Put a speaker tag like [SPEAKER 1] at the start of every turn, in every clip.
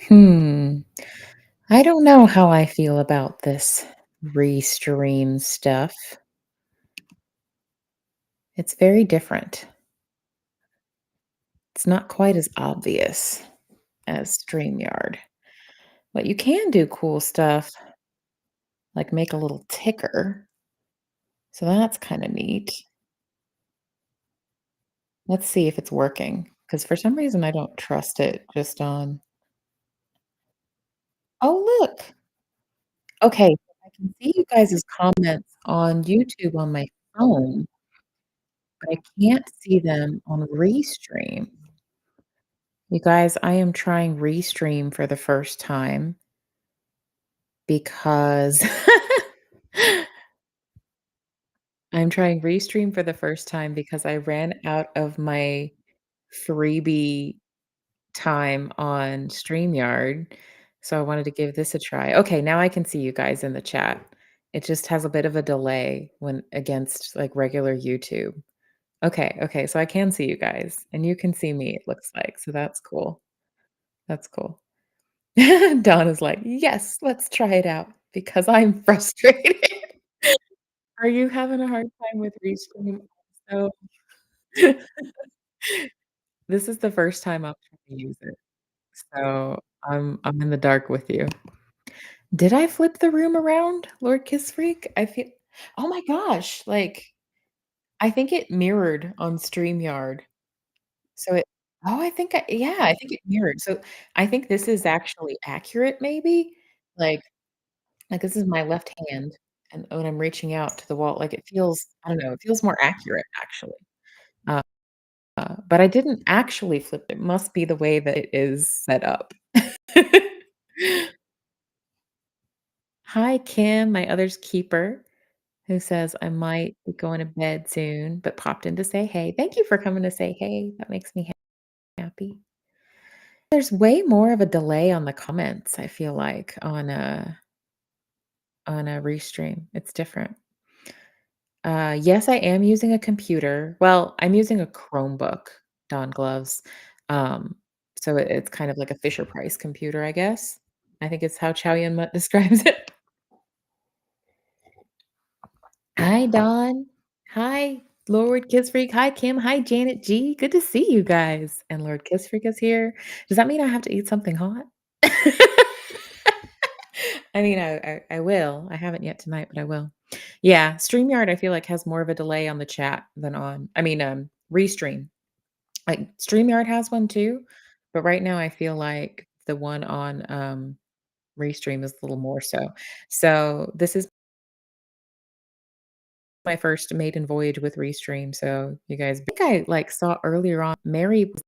[SPEAKER 1] Hmm. I don't know how I feel about this Restream stuff. It's very different. It's not quite as obvious as StreamYard. But you can do cool stuff like make a little ticker. So that's kind of neat. Let's see if it's working. Because for some reason I don't trust it just on. Oh, look. Okay. I can see you guys' comments on YouTube on my phone, but I can't see them on Restream. You guys, I am trying Restream for the first time because I'm trying Restream for the first time because I ran out of my freebie time on StreamYard, so I wanted to give this a try. Okay, now I can see you guys in the chat. It just has a bit of a delay when against, like, regular YouTube. Okay, okay, so I can see you guys, and you can see me, it looks like, so that's cool. That's cool. Dawn is like, "Yes, let's try it out because I'm frustrated." Are you having a hard time with Restream also? This is the first time I'm trying to use it, so I'm in the dark with you. Did I flip the room around, Lord Kiss Freak? I feel oh my gosh, like, I think it mirrored on StreamYard. So it oh, I think I yeah, I think it mirrored. So I think this is actually accurate maybe? Like this is my left hand, and when I'm reaching out to the wall, like, it feels I don't know, it feels more accurate actually. Uh, but I didn't actually flip it, must be the way that it is set up. Hi, Kim, my other's keeper, who says, "I might be going to bed soon, but popped in to say hey." Thank you for coming to say hey, that makes me happy. There's way more of a delay on the comments, I feel like, on a Restream. It's different. Yes, I am using a computer. Well, I'm using a Chromebook, Don Gloves. Um, so it's kind of like a Fisher Price computer, I guess. I think it's how Chow Yun Mutt describes it. Hi, Don. Hi, Lord Kiss Freak. Hi, Kim. Hi, Janet G. Good to see you guys. And Lord Kiss Freak is here. Does that mean I have to eat something hot? I mean, I will. I haven't yet tonight, but I will. Yeah, StreamYard, I feel like has more of a delay on the chat than on Restream. Like StreamYard has one too, but right now I feel like the one on Restream is a little more so. So this is my first maiden voyage with Restream. So you guys I think I like saw earlier on Mary was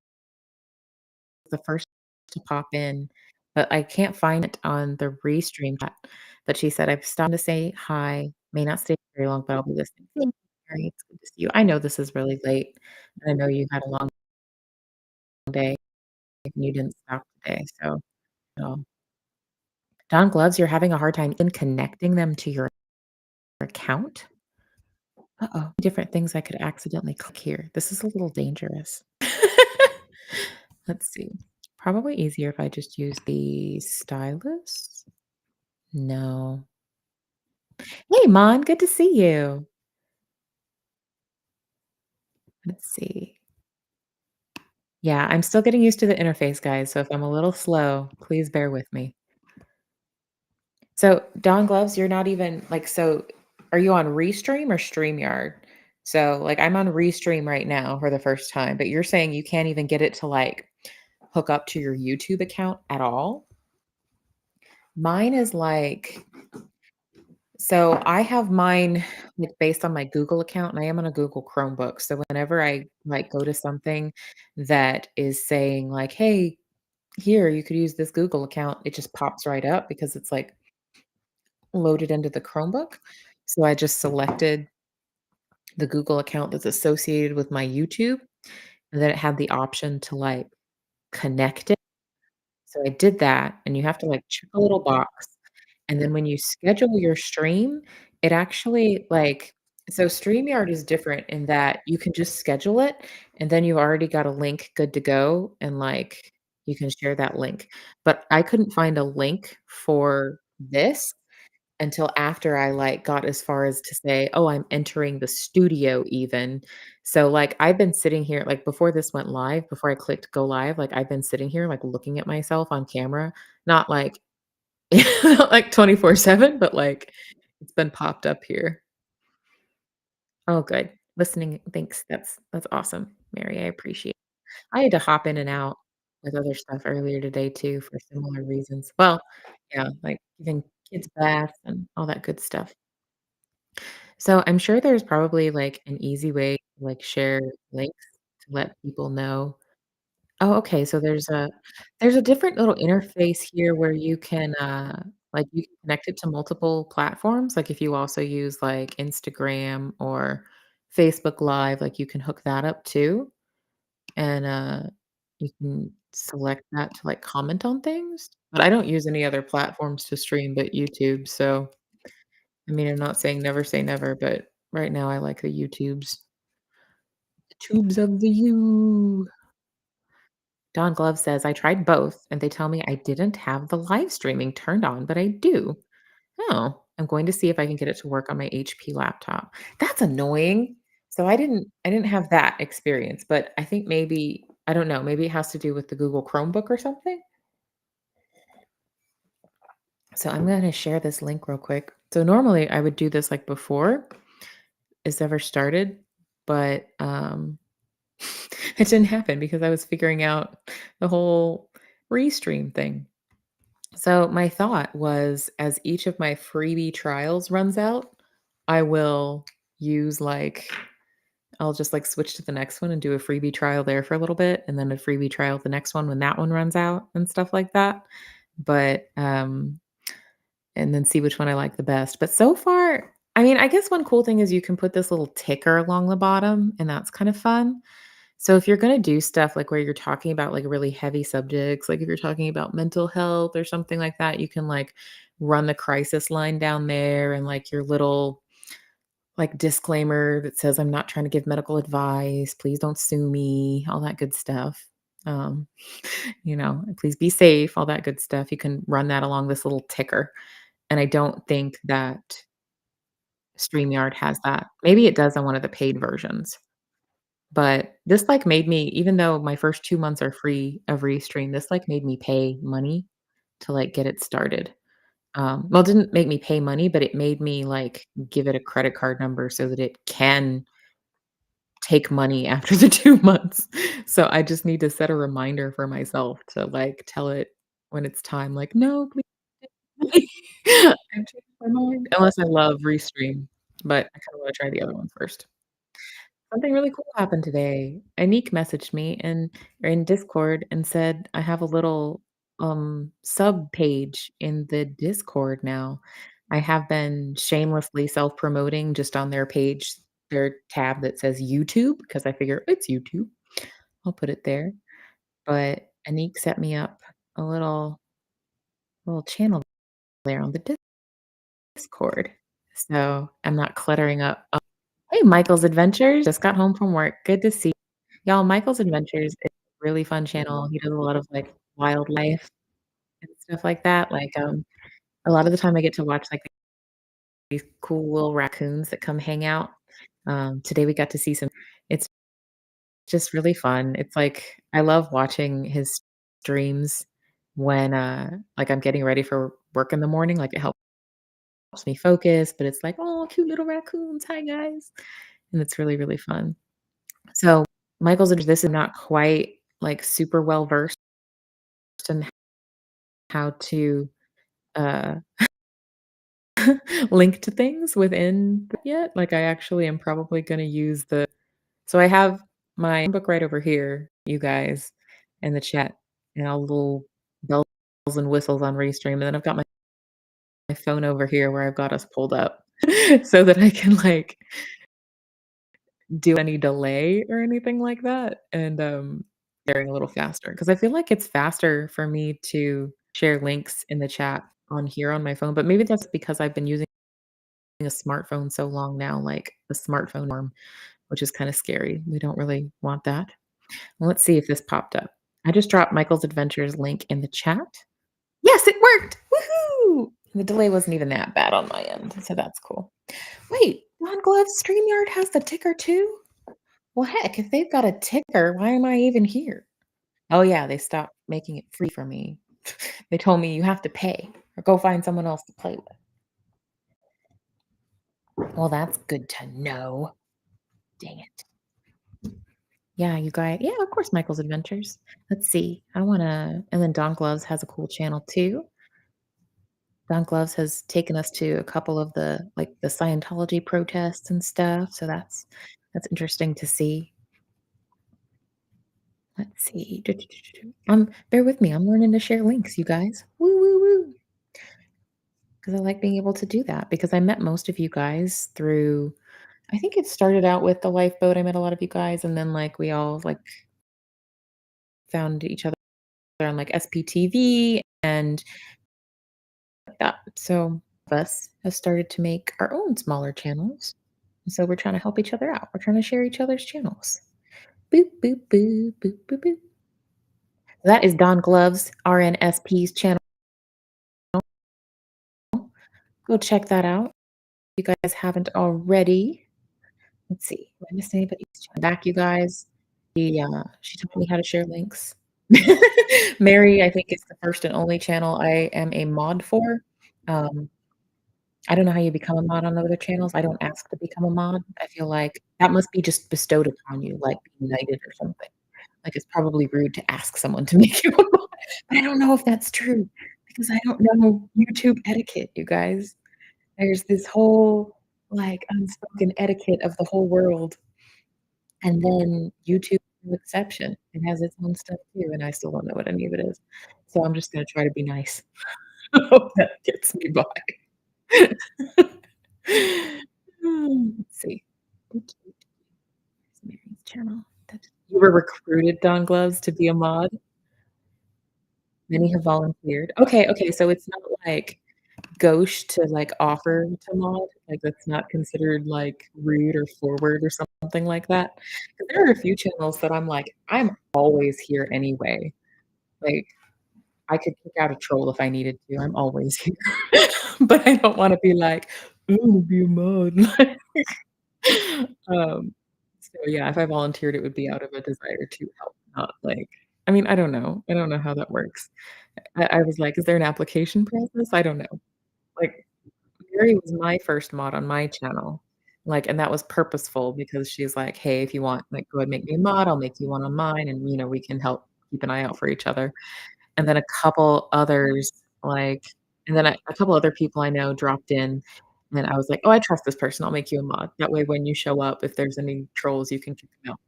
[SPEAKER 1] the first to pop in, but I can't find it on the Restream chat. But she said, I've stopped to say hi. May not stay very long, but I'll be listening. Thank you, Mary. It's good to see you. I know this is really late. And I know you had a long day and you didn't stop today. So Don Gloves, you're having a hard time in connecting them to your account? Uh-oh. Different things I could accidentally click here. This is a little dangerous. Let's see. Probably easier if I just use the stylus. No. Hey, Mon, good to see you. Let's see. Yeah, I'm still getting used to the interface, guys. So if I'm a little slow, please bear with me. So, Don Gloves, you're not even like, so are you on Restream or StreamYard? So, like, I'm on Restream right now for the first time, but you're saying you can't even get it to like hook up to your YouTube account at all? Mine is like, so I have mine like based on my Google account and I am on a Google Chromebook. So whenever I like go to something that is saying like, hey, here you could use this Google account, it just pops right up because it's like loaded into the Chromebook. So I just selected the Google account that's associated with my YouTube, and then it had the option to, like, connect it. So I did that, and you have to, like, check a little box, and then when you schedule your stream, it actually, like so StreamYard is different in that you can just schedule it, and then you've already got a link good to go, and, like, you can share that link. But I couldn't find a link for this until after I, like, got as far as to say, "Oh, I'm entering the studio even." So, like, I've been sitting here like, before this went live, before I clicked go live, like, I've been sitting here, like, looking at myself on camera, not like not like 24/7, but, like, it's been popped up here. Oh, good. Listening thanks. That's awesome, Mary, I appreciate I had to hop in and out with other stuff earlier today too for similar reasons. Well, yeah, like giving kids baths and all that good stuff. So I'm sure there's probably like an easy way to like share links to let people know. Oh, okay. So there's a different little interface here where you can like you can connect it to multiple platforms. Like if you also use like Instagram or Facebook Live, like you can hook that up too. And, you can select that to, like, comment on things, but I don't use any other platforms to stream but YouTube, so, I mean, I'm not saying never say never, but right now I like the YouTubes. The tubes of the you. Don Glove says, "I tried both, and they tell me I didn't have the live streaming turned on, but I do. Oh, I'm going to see if I can get it to work on my HP laptop." That's annoying. So I didn't have that experience, but I think maybe I don't know, maybe it has to do with the Google Chromebook or something? So I'm gonna share this link real quick. So normally I would do this like before it's ever started, but it didn't happen because I was figuring out the whole Restream thing. So my thought was as each of my freebie trials runs out, I will use like I'll just like switch to the next one and do a freebie trial there for a little bit and then a freebie trial the next one when that one runs out and stuff like that. But and then see which one I like the best. But so far, I mean, I guess one cool thing is you can put this little ticker along the bottom and that's kind of fun. So if you're going to do stuff like where you're talking about like really heavy subjects, like if you're talking about mental health or something like that, you can like run the crisis line down there and like your little like disclaimer that says I'm not trying to give medical advice, please don't sue me, all that good stuff. Um, please be safe, all that good stuff. You can run that along this little ticker. And I don't think that StreamYard has that. Maybe it does on one of the paid versions. But this, like, made me even though my first 2 months are free of Restream, this, like, made me pay money to, like, get it started. Well, it didn't make me pay money, but it made me, like, give it a credit card number so that it can take money after the 2 months. So I just need to set a reminder for myself to, like, tell it when it's time, like, "No, please." I've changed my mind. Unless I love Restream, but I kinda wanna try the other one first. Something really cool happened today. Anik messaged me in Discord and said, "I have a little, sub page in the Discord now." I have been shamelessly self-promoting just on their page, their tab that says YouTube, because I figure it's YouTube. I'll put it there. But Anik set me up a little channel there on the Discord. So I'm not cluttering up. Hey, Michael's Adventures, just got home from work. Good to see y'all. Michael's Adventures is a really fun channel. He does a lot of like wildlife and stuff like that. Like, a lot of the time I get to watch like these cool little raccoons that come hang out. Today we got to see some. It's just really fun. It's like I love watching his streams when like I'm getting ready for work in the morning. Like it helps me focus, but it's like, oh, cute little raccoons. Hi guys. And it's really, really fun. So, Michael's into this is not quite, like, super well versed in how to, uh, link to things within yet. Like, I actually am probably gonna use the so I have my book right over here, you guys, in the chat, and all little bells and whistles on Restream, and then I've got my phone over here where I've got us pulled up so that I can, like, do any delay or anything like that, and, sharing a little faster because I feel like it's faster for me to share links in the chat on here on my phone, but maybe that's because I've been using a smartphone so long now, like, the smartphone arm, which is kinda scary. We don't really want that. Well, let's see if this popped up. I just dropped Michael's Adventures link in the chat. Yes, it worked! Woohoo! The delay wasn't even that bad on my end, so that's cool. Wait, Ron Glove's StreamYard has the ticker too? Well, heck, if they've got a ticker, why am I even here? Oh, yeah, they stopped making it free for me. They told me you have to pay or go find someone else to play with. Well, that's good to know. Dang it. Yeah, you guys. Yeah, of course, Michael's Adventures. Let's see. I wanna and then Don Gloves has a cool channel too. Don Gloves has taken us to a couple of the Scientology protests and stuff, so that's interesting to see. Let's see. Bear with me. I'm learning to share links, you guys. Woo, woo, woo. Because I like being able to do that because I met most of you guys through I think it started out with the lifeboat. I met a lot of you guys, and then, like, we all, like, found each other on, like, SPTV and that. So, us has started to make our own smaller channels. So we're trying to help each other out. We're trying to share each other's channels. Boop, boop, boop, boop, boop, boop. That is Don Gloves, RNSP's channel. Go check that out if you guys haven't already. Let's see. Did I miss anybody's channel? Back, you guys. She taught me how to share links. Mary, I think, is the first and only channel I am a mod for. Um, I don't know how you become a mod on other channels. I don't ask to become a mod. I feel like that must be just bestowed upon you, like being knighted or something. Like, it's probably rude to ask someone to make you a mod, but I don't know if that's true because I don't know YouTube etiquette, you guys. There's this whole, like, unspoken etiquette of the whole world, and then YouTube is no exception. It has its own stuff too, and I still don't know what any of it is. So I'm just gonna try to be nice. Hope that gets me by. Let's see. Mary's channel. You were recruited, Don Gloves, to be a mod? Many have volunteered. Okay, okay, so it's not like gauche to, like, offer to mod? Like, that's not considered, like, rude or forward or something like that? 'Cause there are a few channels that I'm like, "I'm always here anyway." Like, I could kick out a troll if I needed to, I'm always here. But I don't wanna be like, "I wanna be a mod." Um, so, yeah, if I volunteered, it would be out of a desire to help, not like I mean, I don't know. I don't know how that works. I was like, "Is there an application process?" I don't know. Like, Mary was my first mod on my channel, like, and that was purposeful because she's like, "Hey, if you want, like, go ahead and make me a mod, I'll make you one on mine, and, we can help keep an eye out for each other." And then a couple others, like and then a couple other people I know dropped in, and I was like, "Oh, I trust this person, I'll make you a mod. That way when you show up, if there's any trolls, you can kick them out."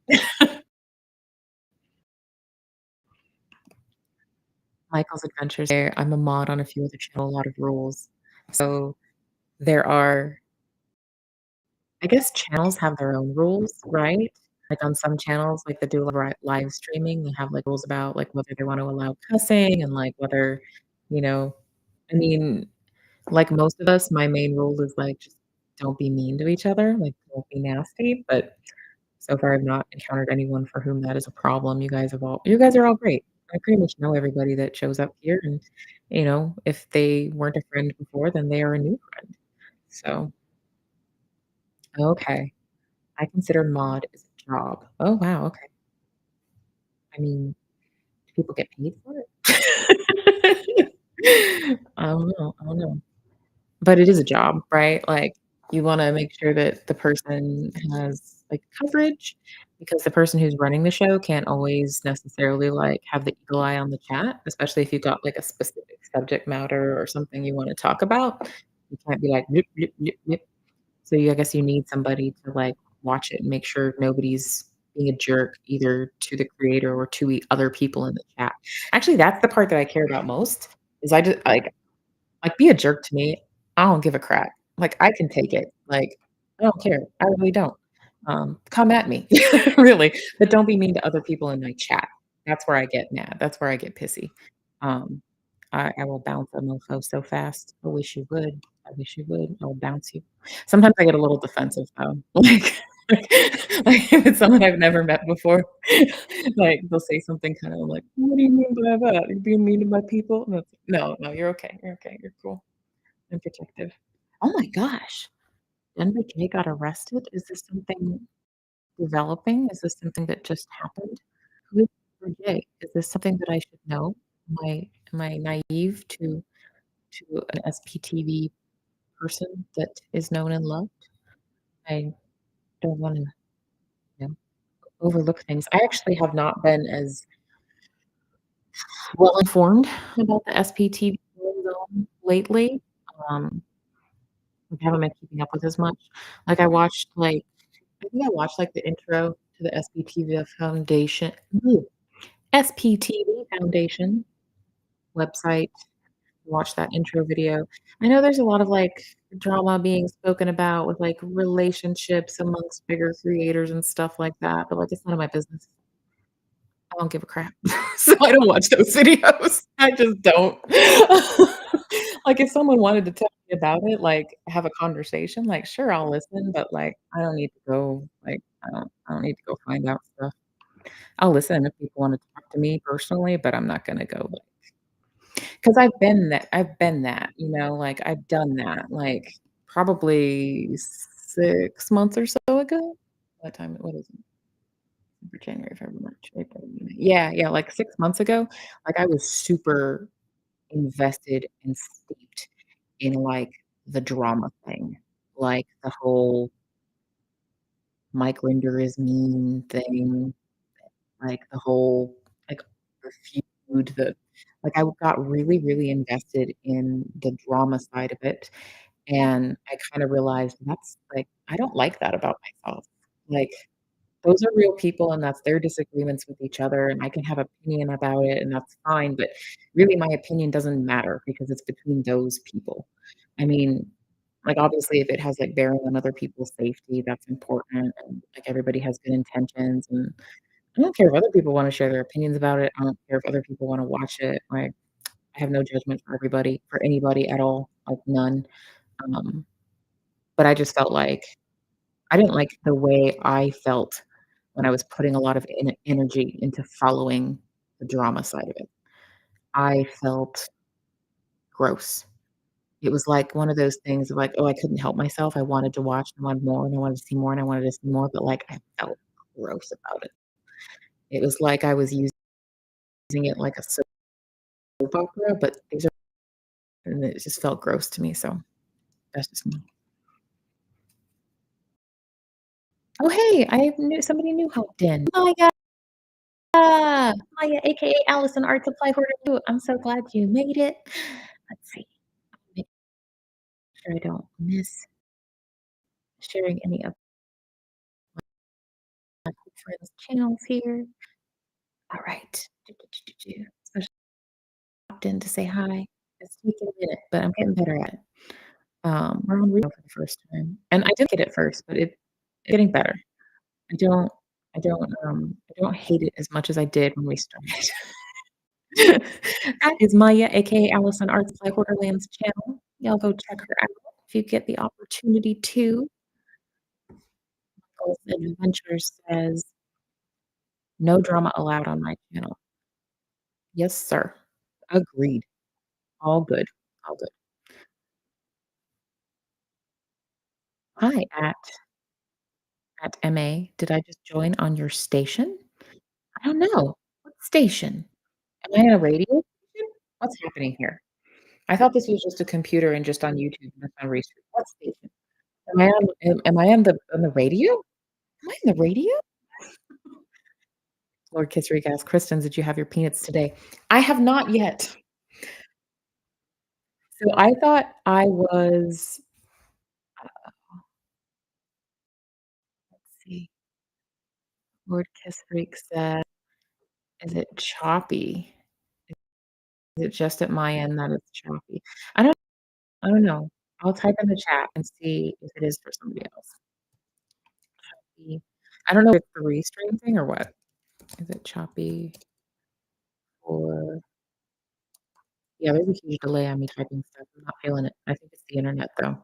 [SPEAKER 1] Michael's Adventures there, I'm a mod on a few other channel, a lot of rules. So, there are I guess channels have their own rules, right? Like, on some channels, like, that do live streaming, they have, like, rules about, like, whether they want to allow cussing and, like, whether, you know I mean, like most of us, my main rule is, like, just don't be mean to each other, like, don't be nasty, but so far I've not encountered anyone for whom that is a problem. You guys are all great. I pretty much know everybody that shows up here and, if they weren't a friend before, then they are a new friend. So, okay. I consider mod as a job. Oh, wow, okay. I mean, do people get paid for it? I don't know. But it is a job, right? Like, you wanna make sure that the person has, like, coverage because the person who's running the show can't always necessarily, like, have the eagle eye on the chat, especially if you've got, like, a specific subject matter or something you wanna talk about. You can't be like, "Nope, nope, nope, nope." So, I guess you need somebody to, like, watch it and make sure nobody's being a jerk either to the creator or to other people in the chat. Actually, that's the part that I care about most is like, be a jerk to me, I don't give a crap. Like, I can take it. Like, I don't care. I really don't. Come at me, really, but don't be mean to other people in my chat. That's where I get mad. That's where I get pissy. Um, I will bounce a mofo so fast. I wish you would. I wish you would. I'll bounce you. Sometimes I get a little defensive though. Like Like, if it's someone I've never met before, like, they'll say something kinda like, "What do you mean by that? You're being mean to my people?" And it's no, no, you're okay, you're cool and protective. Oh my gosh, Denver J got arrested? Is this something developing? Is this something that just happened? Who is Denver J? Is this something that I should know? Am I naive to an SPTV person that is known and loved? I don't wanna, you know, overlook things. I actually have not been as well informed about the SPTV going on lately. Um, I haven't been keeping up with as much. Like, I think I watched, like, the intro to the SPTV Foundation website, watch that intro video. I know there's a lot of, like, drama being spoken about with, like, relationships amongst bigger creators and stuff like that, but, like, it's none of my business. I don't give a crap. So I don't watch those videos. I just don't. Like, if someone wanted to tell me about it, like, have a conversation, like, sure, I'll listen, but, like, I don't need to go, like, I don't need to go find out stuff. I'll listen if people wanna talk to me personally, but I'm not gonna go, like 'cause I've been that, like, I've done that, like, probably 6 months or so ago. What is it? For January, February, March, April, May. Yeah, yeah, like 6 months ago, like, I was super invested and steeped in, like, the drama thing, like, the whole Mike Rinder is mean thing, like, the whole, like, the feud, I got really, really invested in the drama side of it, and I kinda realized I don't like that about myself. Like, those are real people, and that's their disagreements with each other, and I can have opinion about it, and that's fine, but really my opinion doesn't matter because it's between those people. I mean, like, obviously, if it has, like, bearing on other people's safety, that's important, and, like, everybody has good intentions, and I don't care if other people wanna share their opinions about it, I don't care if other people wanna watch it, like, I have no judgment for everybody for anybody at all, like, none, um, but I just felt like I didn't like the way I felt when I was putting a lot of energy into following the drama side of it. I felt gross. It was like one of those things of like, oh, I couldn't help myself. I wanted to watch and wanted more, and I wanted to see more, and I wanted to see more, but, like, I felt gross about it. It was like I was using it like a soap opera, but these are and it just felt gross to me, so that's just me. Oh, hey, I knew somebody new hopped in. Maya! Maya, AKA Allison Art Supply Hoarder 2. I'm so glad you made it. Let's see. Make sure I don't miss sharing any of my friends' channels here. All right. Especially popped in to say hi. It's taken a minute, but I'm getting better at it. We're on Reno for the first time, and I did get it first, but it's getting better. I don't I don't hate it as much as I did when we started. That is Maya, AKA Allison Art Supply Hoarderland's channel. Y'all go check her out if you get the opportunity to. Goals and Adventures says, "No drama allowed on my channel." Yes, sir. Agreed. All good. All good. Hi, at MA. Did I just join on your station? I don't know. What station? Am I on a radio station? What's happening here? I thought this was just a computer and just on YouTube and it's on Restream. What station? Am I on the radio? Am I on the radio? Lord Kisserik asked, "Kristen, did you have your peanuts today?" I have not yet. So I thought I was let's see. Lord Kisserik said, "Is it choppy? Is it just at my end that it's choppy?" I don't I don't know. I'll type in the chat and see if it is for somebody else. Choppy. I don't know if it's the restream thing or what. Is it choppy or yeah, there's a huge delay on me typing stuff. I'm not feeling it. I think it's the internet though.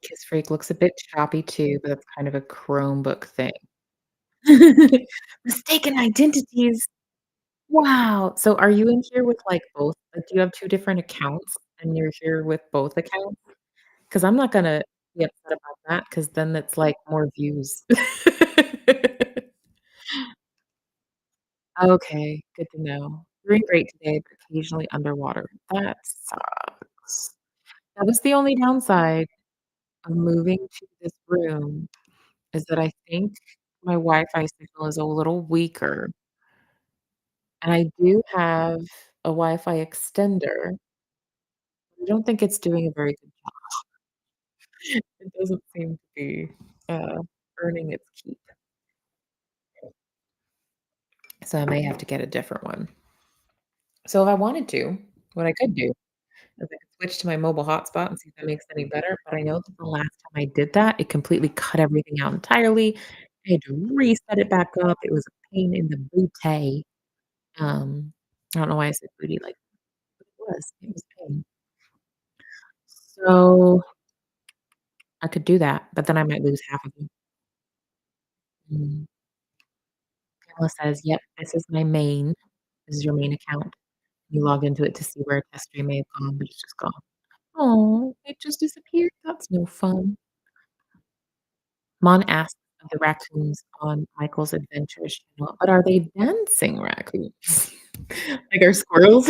[SPEAKER 1] Kiss Freak looks a bit choppy too, but that's kind of a Chromebook thing. Mistaken identities. Wow. So are you in here with, like, both like, do you have 2 different accounts and you're here with both accounts? 'Cause I'm not gonna be upset about that, 'cause then that's, like, more views. Okay, good to know. Doing great today, but occasionally underwater. That sucks. That was the only downside of moving to this room, is that I think my Wi-Fi signal is a little weaker, and I do have a Wi-Fi extender. I don't think it's doing a very good job. It doesn't seem to be, earning its keep. So I may have to get a different one. So if I wanted to, what I could do is I could switch to my mobile hotspot and see if that makes it any better, but I know that the last time I did that, it completely cut everything out entirely. I had to reset it back up. It was a pain in the booty. I don't know why I said booty like it was. It was pain. So I could do that, but then I might lose half of them. Mm. Pamela says, "Yep, this is my main. This is your main account." You log into it to see where a test stream may have gone, but it's just gone. Oh, it just disappeared? That's no fun. Mon asks of the raccoons on Michael's Adventures channel, but are they dancing raccoons? Like, are squirrels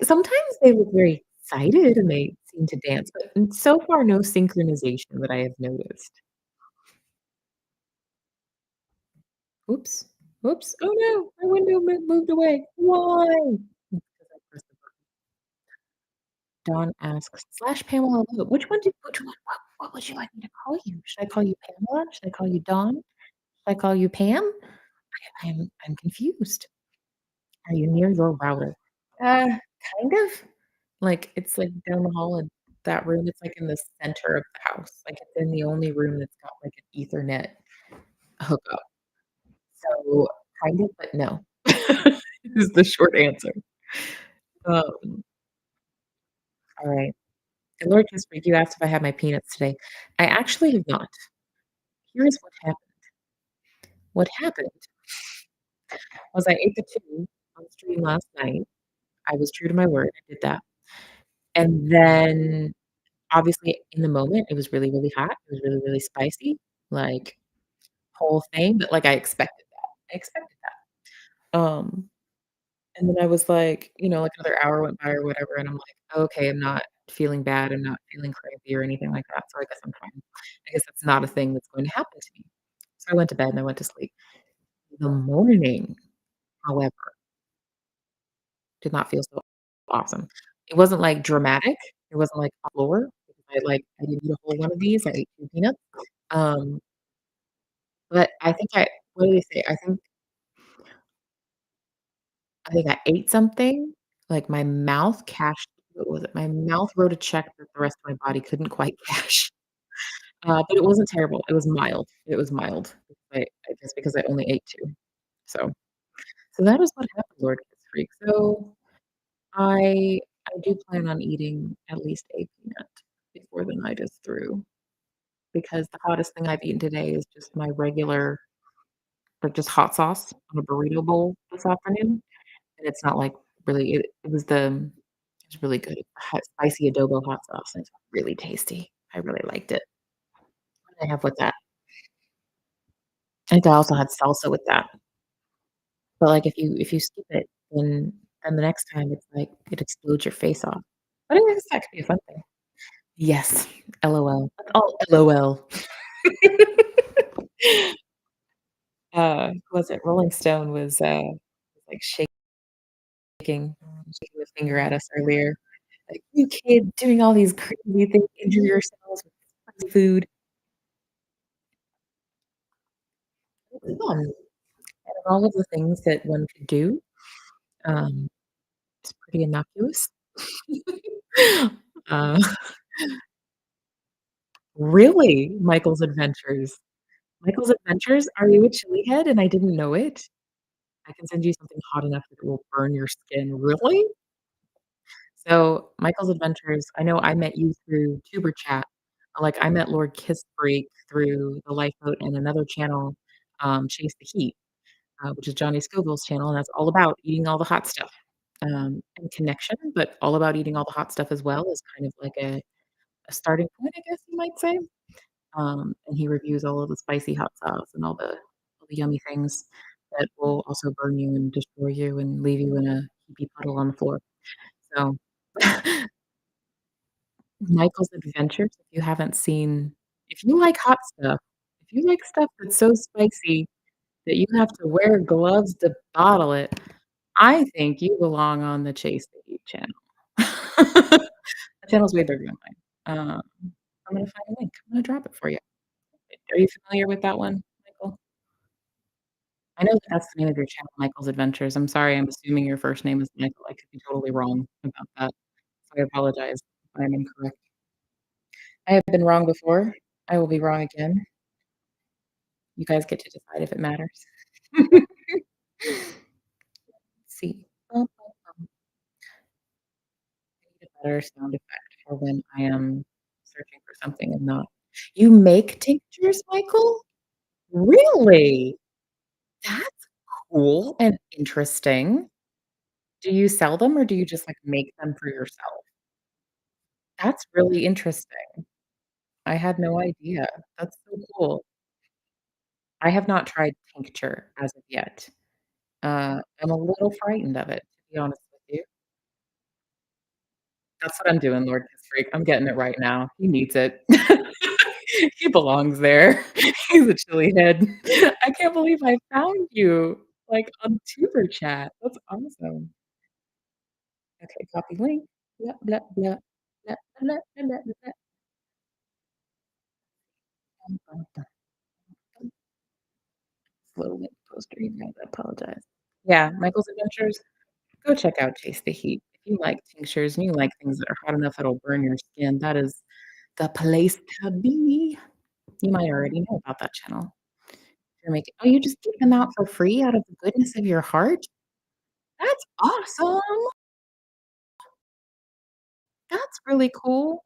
[SPEAKER 1] sometimes they look very excited and they seem to dance, but so far, no synchronization that I have noticed. Oops. Oops. Oh, no. My window moved away. Why? Because I pressed the Dawn asks, slash Pamela Lou. Which one? What would you like me to call you? Should I call you Pamela? Should I call you Dawn? Should I call you Pam? I'm confused. Are you near your router? Kind of. Like, it's, like, down the hall in that room, it's, like, in the center of the house. Like, it's in the only room that's got, like, an Ethernet hookup. So, kind of, but no, is the short answer. Um, alright. And Lord Kisper, you asked if I had my peanuts today. I actually have not. Here's what happened. What happened was I ate the 2 on stream last night. I was true to my word, I did that. And then, obviously, in the moment, it was really, really hot. It was really, really spicy, like, whole thing, but, like, I expected that. I expected that. And then I was like, like, another hour went by or whatever, and I'm like, "Okay, I'm not feeling bad. I'm not feeling crazy or anything like that, so I guess I'm fine. I guess that's not a thing that's going to happen to me." So I went to bed and I went to sleep. The morning, however, did not feel so awesome. It wasn't, like, dramatic. It wasn't, like, all over because I didn't eat a whole one of these. I ate 2 peanuts. Um, but I think I what do they say? I think I ate something, like, my mouth cashed what was it? My mouth wrote a check that the rest of my body couldn't quite cash. But it wasn't terrible. It was mild. It was mild. I guess because I only ate 2. So so that is what happened, Lord Kiss Freak. So I do plan on eating at least a peanut before the night is through, because the hottest thing I've eaten today is just my regular like, just hot sauce on a burrito bowl this afternoon, and it's not, like, really it was really good. Hot spicy adobo hot sauce, and it's really tasty. I really liked it. What did I have with that? I think I also had salsa with that. But, like, if you skip it, then the next time it's like it explodes your face off. But I guess that could be a fun thing. Yes, LOL. Oh, LOL. Who was it? Rolling Stone was, like, shaking the finger at us earlier. Like, "You kids doing all these crazy things, injure yourselves with spicy food." It's fun. And of all of the things that one could do, um, it's pretty innocuous. Uh, really? Michael's Adventures. Michael's Adventures? Are you a chili head and I didn't know it? I can send you something hot enough that it will burn your skin. Really? So, Michael's Adventures, I know I met you through Tuber Chat. Like, I met Lord Kiss Freak through the Lifeboat and another channel, Chase the Heat, which is Johnny Scoville's channel, and that's all about eating all the hot stuff, and connection, but all about eating all the hot stuff as well is kind of like a starting point, I guess you might say. And he reviews all of the spicy hot sauce and all the yummy things that will also burn you and destroy you and leave you in a heapy puddle on the floor. So, Michael's Adventures, if you haven't seen if you like hot stuff, if you like stuff that's so spicy that you have to wear gloves to bottle it, I think you belong on the Chase the Heat channel. That channel's way bigger than mine. I'm gonna find a link. I'm gonna drop it for you. Are you familiar with that one, Michael? I know that that's the name of your channel, Michael's Adventures. I'm sorry, I'm assuming your first name is Michael. I could be totally wrong about that, so I apologize if I'm incorrect. I have been wrong before. I will be wrong again. You guys get to decide if it matters. Let's see. I need a better sound effect for when I am searching for something and not You make tinctures, Michael? Really? That's cool and interesting. Do you sell them or do you just, like, make them for yourself? That's really interesting. I had no idea. That's so cool. I have not tried tincture as of yet. I'm a little frightened of it, to be honest with you. That's what I'm doing, Lord Kiss Freak. I'm getting it right now. He needs it. He belongs there. He's a chili head. I can't believe I found you, like, on Tuber Chat. That's awesome. Okay, copy link. Blah, blah, blah. Blah, blah, blah, blah, blah, bum, bum, bum, bum. Slow link poster, you guys, I apologize. Yeah, Michael's Adventures, go check out Chase the Heat. If you like tinctures and you like things that are hot enough that'll burn your skin, that is the place to be. You might already know about that channel. You're making Oh, you just give them out for free out of the goodness of your heart? That's awesome. That's really cool.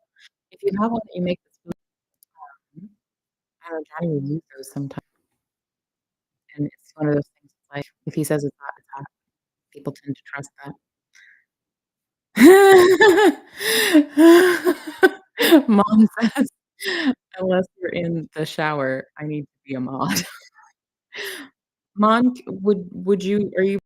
[SPEAKER 1] If you have one that you make that's really I know Johnny reviews those sometimes, and it's one of those things, it's like, if he says it's hot, it's hot. People tend to trust that. Mom says, "Unless you're in the shower, I need to be a mod." Mom, would you are you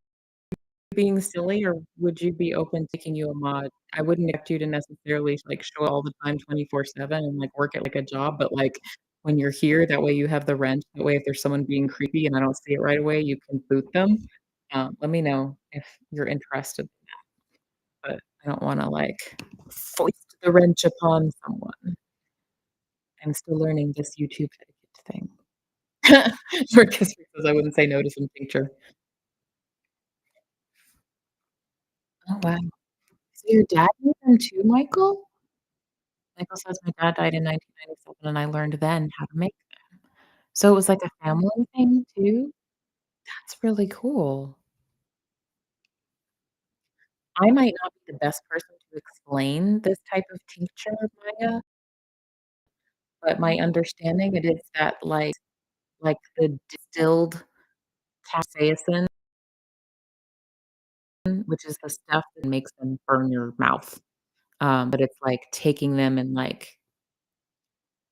[SPEAKER 1] being silly, or would you be open to making you a mod? I wouldn't expect you to necessarily, like, show all the time 24/7 and, like, work it like a job, but, like, when you're here, that way you have the wrench, that way if there's someone being creepy and I don't see it right away, you can boot them. Let me know if you're interested, but I don't wanna, like, foist the wrench upon someone. I'm still learning this YouTube etiquette thing. Marcus says I wouldn't say no to some tincture. Oh, wow. So your dad made them too, Michael? Michael says, "My dad died in 1997, and I learned then how to make them." So it was like a family thing too? That's really cool. I might not be the best person to explain this type of tincture, Maya, but my understanding it is that, like, the distilled capsaicin, which is the stuff that makes them burn your mouth, but it's, like, taking them and, like,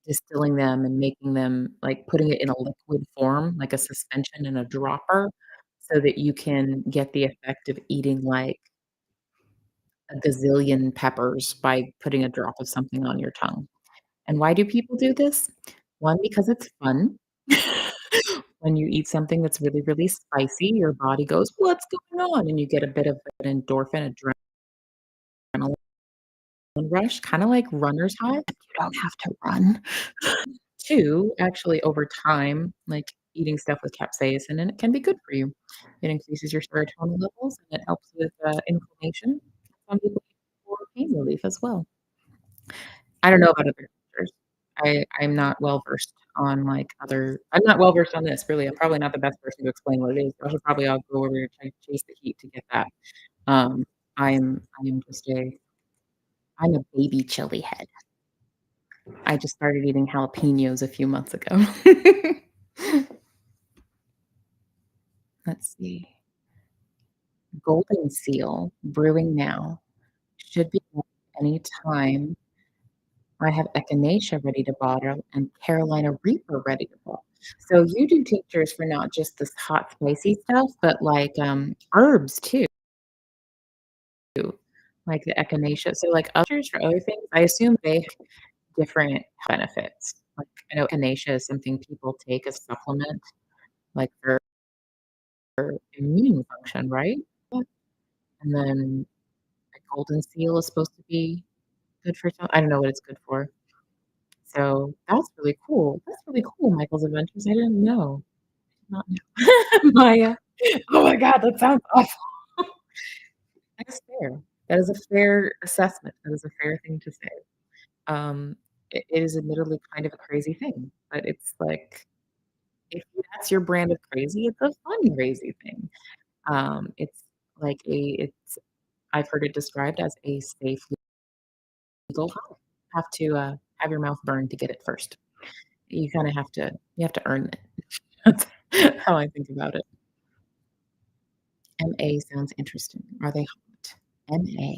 [SPEAKER 1] distilling them and making them like, putting it in a liquid form, like a suspension in a dropper, so that you can get the effect of eating, like, a gazillion peppers by putting a drop of something on your tongue. And why do people do this? 1, because it's fun. When you eat something that's really, really spicy, your body goes, "What's going on?" And you get a bit of an endorphin, adrenaline rush, kinda like runner's high. You don't have to run. 2, actually, over time, like, eating stuff with capsaicin, and it can be good for you. It increases your serotonin levels, and it helps with, inflammation. Some people use it for pain relief as well. I don't know about other cultures. I'm not well versed on, like, other I'm not well versed on this, really. I'm probably not the best person to explain what it is. I should probably I'll go over to Chase the Heat to get that. Um, I am just a I'm a baby chili head. I just started eating jalapenos a few months ago. Let's see. Golden seal brewing now. Should be ready any time. I have echinacea ready to bottle and Carolina Reaper ready to bottle. So you do tinctures for not just this hot, spicy stuff, but like, herbs too, like the echinacea. So like others for other things, I assume they have different benefits. Like I know echinacea is something people take as supplement, like for immune function, right? And then a golden seal is supposed to be good for some I don't know what it's good for. So that's really cool. That's really cool, Michael's Adventures. I didn't know. Not know. Maya. Oh my god, that sounds awful. That's fair. That is a fair assessment. That is a fair thing to say. Um, it is admittedly kind of a crazy thing, but it's like, if that's your brand of crazy, it's a fun crazy thing. It's like it's I've heard it described as a safe legal high. Have to, have your mouth burned to get it first. You have to earn it. That's how I think about it. MA sounds interesting. Are they hot? MA.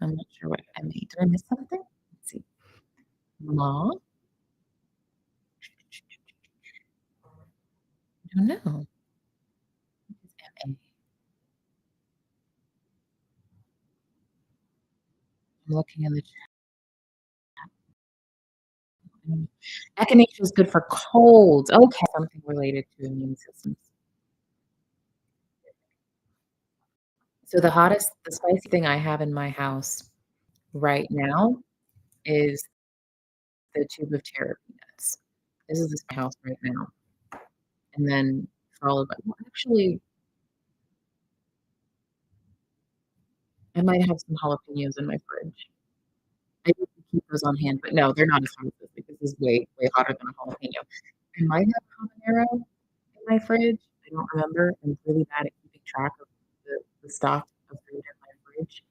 [SPEAKER 1] I'm not sure what MA. Did I miss something? Let's see. Ma? I don't know. MA. I'm looking in the chat. Echinacea is good for colds. Okay, something related to immune systems. So the spicy thing I have in my house right now is the tube of terror peanuts. This is my house right now. And then followed by well, actually, I might have some jalapenos in my fridge. I need to keep those on hand, but no, they're not as hot as this because this is way, way hotter than a jalapeno. I might have habanero in my fridge. I don't remember. I'm really bad at keeping track of the stock of food in my fridge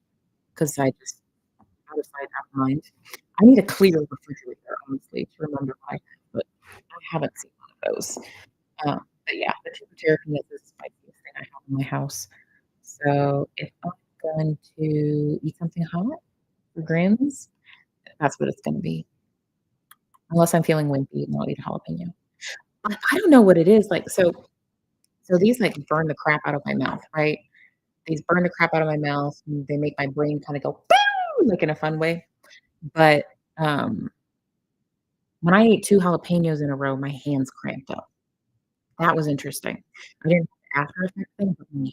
[SPEAKER 1] because I just out of sight, out of mind. I need a clear refrigerator, honestly, to remember what I have, but I haven't seen one of those. But yeah, the chicken terrapin is the spiciest thing I have in my house. So if I'm going to eat something hot for grins, that's what it's gonna be. Unless I'm feeling wimpy, and I'll eat a jalapeno. I don't know what it is, like, so these, like, burn the crap out of my mouth, right? These burn the crap out of my mouth, and they make my brain kinda go, "Boo!" like, in a fun way, but, um, when I ate 2 jalapenos in a row, my hands cramped up. That was interesting. I didn't after effect thing, but when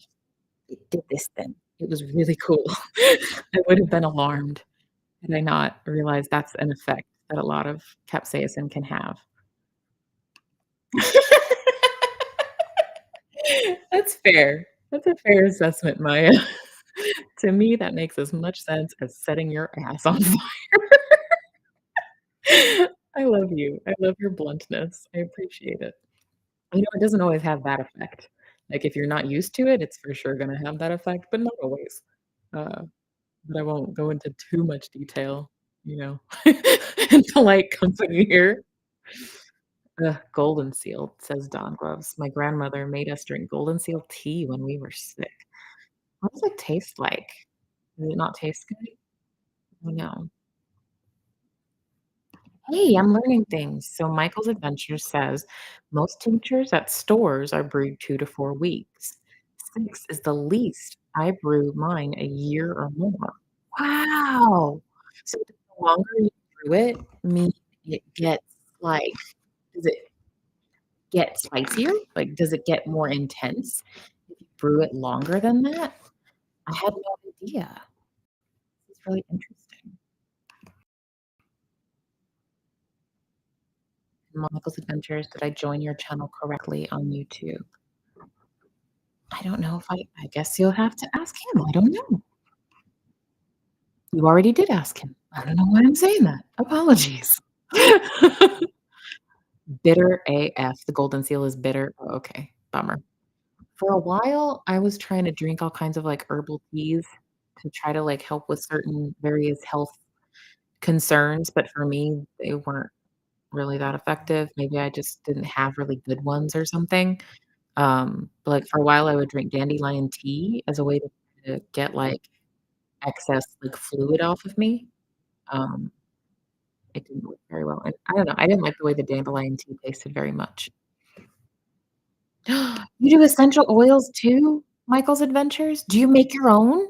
[SPEAKER 1] it did this thing. It was really cool. I would have been alarmed had I not realized that's an effect that a lot of capsaicin can have. That's fair. That's a fair assessment, Maya. To me, that makes as much sense as setting your ass on fire. I love you. I love your bluntness. I appreciate it. You know, it doesn't always have that effect. Like, if you're not used to it, it's for sure gonna have that effect, but not always. Uh, but I won't go into too much detail, you know, in polite company here. Ugh, golden seal, says Don Gloves. My grandmother made us drink golden seal tea when we were sick. What does it taste like? Does it not taste good? Oh, no. Hey, I'm learning things. So Michael's Adventures says most tinctures at stores are brewed 2 to 4 weeks. 6 is the least. I brew mine a year or more. Wow! So the longer you brew it, mean it gets, like does it get spicier? Like, does it get more intense if you brew it longer than that? I had no idea. It's really interesting. Michael's Adventures, did I join your channel correctly on YouTube? I don't know if I guess you'll have to ask him. I don't know. You already did ask him. I don't know why I'm saying that. Apologies. Bitter AF. The golden seal is bitter. Oh, okay. Bummer. For a while, I was trying to drink all kinds of, like, herbal teas. to try to, like, help with certain various health concerns, but for me, they weren't really that effective. Maybe I just didn't have really good ones or something. But, like, for a while, I would drink dandelion tea as a way to get, like, excess, like, fluid off of me. Um, it didn't work very well, and I don't know, I didn't like the way the dandelion tea tasted very much. You do essential oils too? Michael's Adventures? Do you make your own?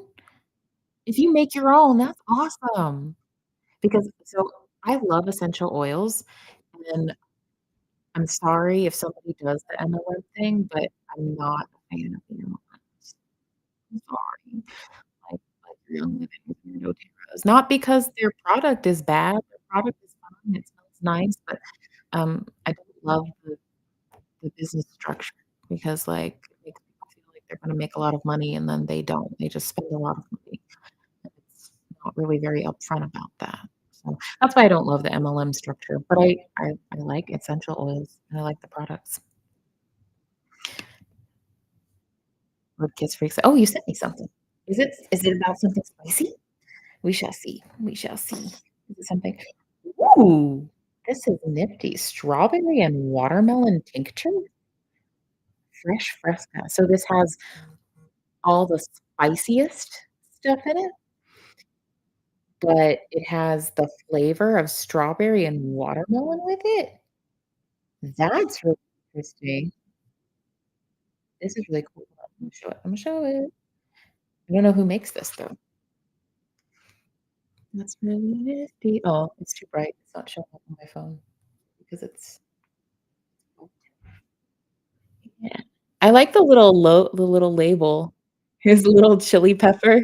[SPEAKER 1] If you make your own, that's awesome. Because so I love essential oils, and I'm sorry if somebody does the MLM thing, but I'm not a fan of the MLMs. I'm sorry. Like your Young Living with your doTERRAs. Not because their product is bad, their product is fine, it smells nice, but, I don't love the business structure because, like, it makes people feel like they're gonna make a lot of money and then they don't. They just spend a lot of money. And it's not really very upfront about that. So, that's why I don't love the MLM structure, but I like essential oils, and I like the products. Love Kiss Freaks. Oh, you sent me something. Is it about something spicy? We shall see. We shall see. Is it something Ooh, this is nifty. Strawberry and watermelon tincture? Fresh Fresca. So this has all the spiciest stuff in it, but it has the flavor of strawberry and watermelon with it? That's really interesting. This is really cool. Let me show it. Imma show it. I don't know who makes this, though. That's really nifty. Oh, it's too bright. It's not showing up on my phone because it's yeah. I like the little label. His little chili pepper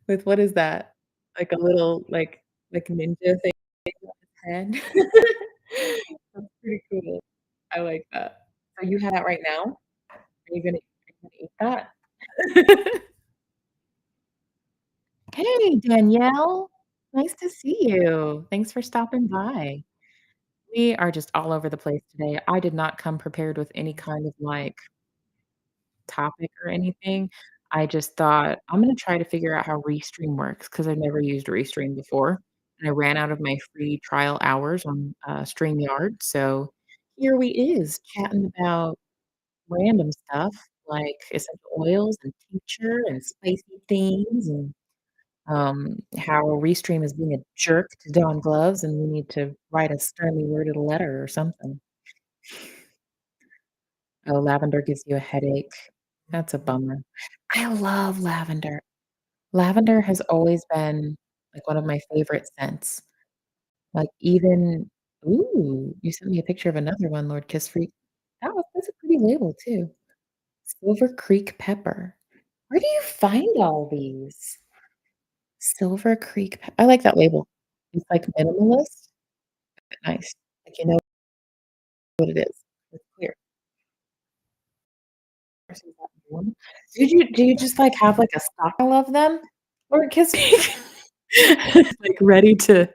[SPEAKER 1] with what is that? Like a little, like ninja thing on his head. That's pretty cool. I like that. So you have that right now? Are you gonna eat that? Hey, Danielle. Nice to see you. Thanks for stopping by. We are just all over the place today. I did not come prepared with any kind of, like, topic or anything. I just thought, "I'm gonna try to figure out how Restream works because 'cause I've never used Restream before, and I ran out of my free trial hours on, StreamYard, so here we is chatting about random stuff like essential oils and tincture and spicy things and, how Restream is being a jerk to Don Gloves, and we need to write a sternly worded letter or something. Oh, lavender gives you a headache. That's a bummer. I love lavender. Lavender has always been, like, one of my favorite scents. Like, even ooh, you sent me a picture of another one, Lord Kiss Freak. That's a pretty label too. Silver Creek pepper. Where do you find all these? Silver Creek I like that label. It's, like, minimalist, but nice. Like, you know what it is. It's clear. Versus that one. Do you just, like, have, like, a stockpile of them? Lord Kiss Freak? Like, ready to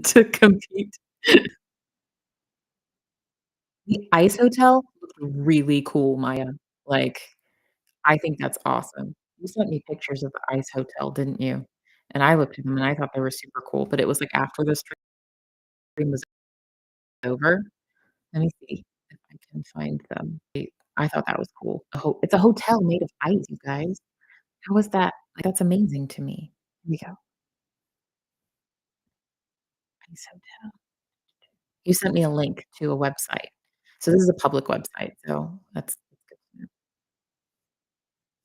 [SPEAKER 1] to compete. The Ice Hotel looked really cool, Maya. Like, I think that's awesome. You sent me pictures of the Ice Hotel, didn't you? And I looked at them and I thought they were super cool, but it was, like, after the stream was over. Let me see if I can find them. I thought that was cool. It's a hotel made of ice, you guys. How is that? Like, that's amazing to me. Here we go. Ice Hotel. You sent me a link to a website. So this is a public website, so that's good to know.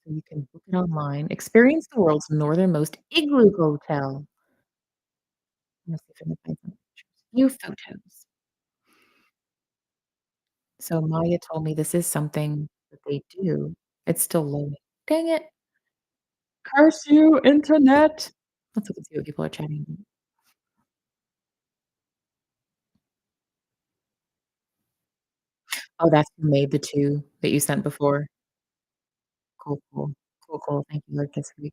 [SPEAKER 1] So you can book it online. Experience the world's northernmost igloo hotel. Let me see if I can find some pictures. View photos. So Maya told me this is something that they do. It's still loading. Dang it. Curse you, internet. Let's look and see what people are chatting about. Oh, that's who made the 2 that you sent before? Cool, cool. Cool, cool. Thank you, Lucas. It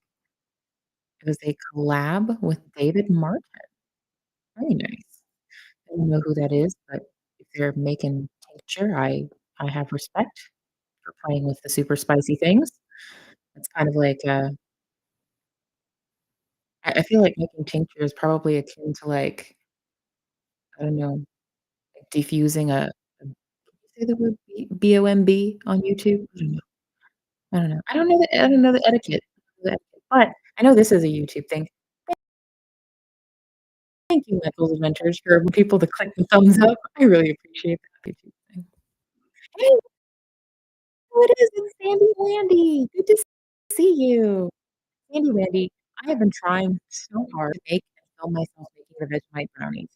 [SPEAKER 1] was a collab with David Martin. Very nice. I don't know who that is, but if they're making tincture, I have respect for playing with the super spicy things. It's kind of like, I feel like making tincture is probably akin to, like, I don't know, like defusing a say the word BOMB on YouTube? I don't know. I don't know. I don't know the etiquette. But I know this is a YouTube thing. Thank you, Mental's Adventures, for people to click the thumbs up. I really appreciate that YouTube thing. Hey, who it is, it's Sandy Landy. Good to see you. Sandy Landy, I have been trying so hard to make and film myself making the Vegemite brownies,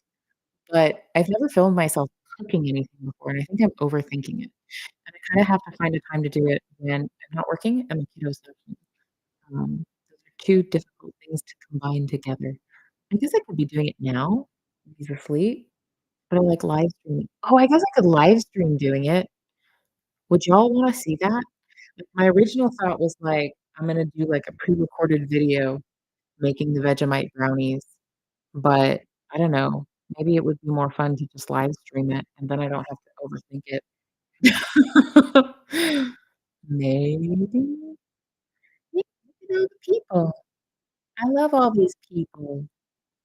[SPEAKER 1] but I've never filmed myself cooking anything before, and I think I'm overthinking it. And I kinda have to find a time to do it when I'm not working and my kiddo's not. Those are 2 difficult things to combine together. I guess I could be doing it now when he's asleep, but I like live streaming. Oh, I guess I could live stream doing it. Would y'all wanna see that? Like, my original thought was, like, I'm gonna do, like, a prerecorded video making the Vegemite brownies, but I don't know, maybe it would be more fun to just live stream it, and then I don't have to overthink it. Maybe. Yeah, look at all the people. I love all these people.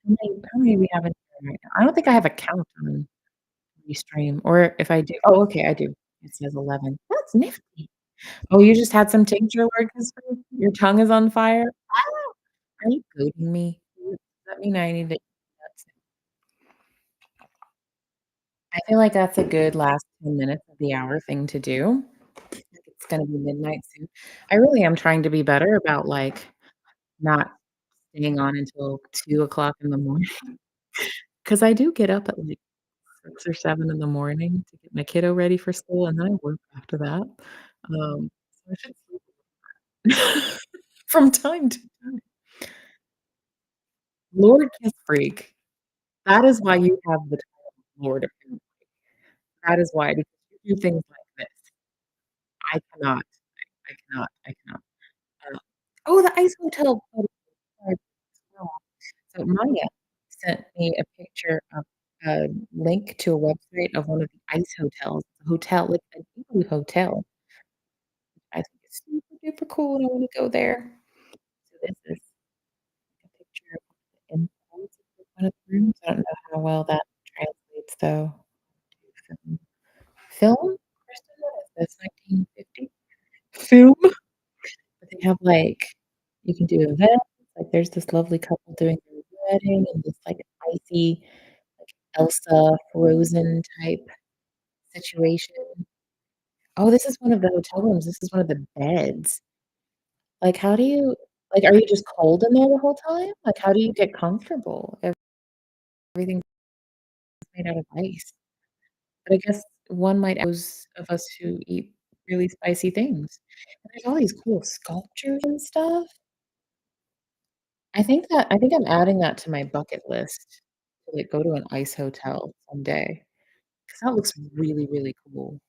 [SPEAKER 1] How many we have in here right now? I don't think I have a count on Restream, or if I do oh, okay, I do. It says 11. That's nifty. Oh, you just had some tincture work this week? Your tongue is on fire? Ah! Are you goading me? Does that mean I need to that's I feel like that's a good last 10 minutes of the hour thing to do. Like, it's gonna be midnight soon. I really am trying to be better about, like, not staying on until 2 o'clock in the morning, 'cause I do get up at, like, 6 or 7 in the morning to get my kiddo ready for school, and then I work after that. So I should sleep from time to time. Lord Kiss Freak. That is why you have the title Lord of Kiss. That is why, because you do things like this. I cannot, I cannot. Uh, oh, the ice hotel photo. Sorry. Oh, so Maya sent me a picture of a link to a website of one of the ice hotels. It's a hotel, like an igloo hotel. I think it's super duper cool, and I wanna go there. So this is a picture of the insides of one of the rooms. I don't know how well that translates, though. Film? Film? Kristen, what is this, 1950? Film? But they have, like you can do events, like, there's this lovely couple doing their wedding in this, like, icy, like, Elsa Frozen type situation. Oh, this is one of the hotel rooms, this is one of the beds. Like, how do you like, are you just cold in there the whole time? Like, how do you get comfortable? Everything's made out of ice. But I guess one might those of us who eat really spicy things. And there's all these cool sculptures and stuff. I think I'm adding that to my bucket list to, like, go to an ice hotel someday, 'cause that looks really, really cool.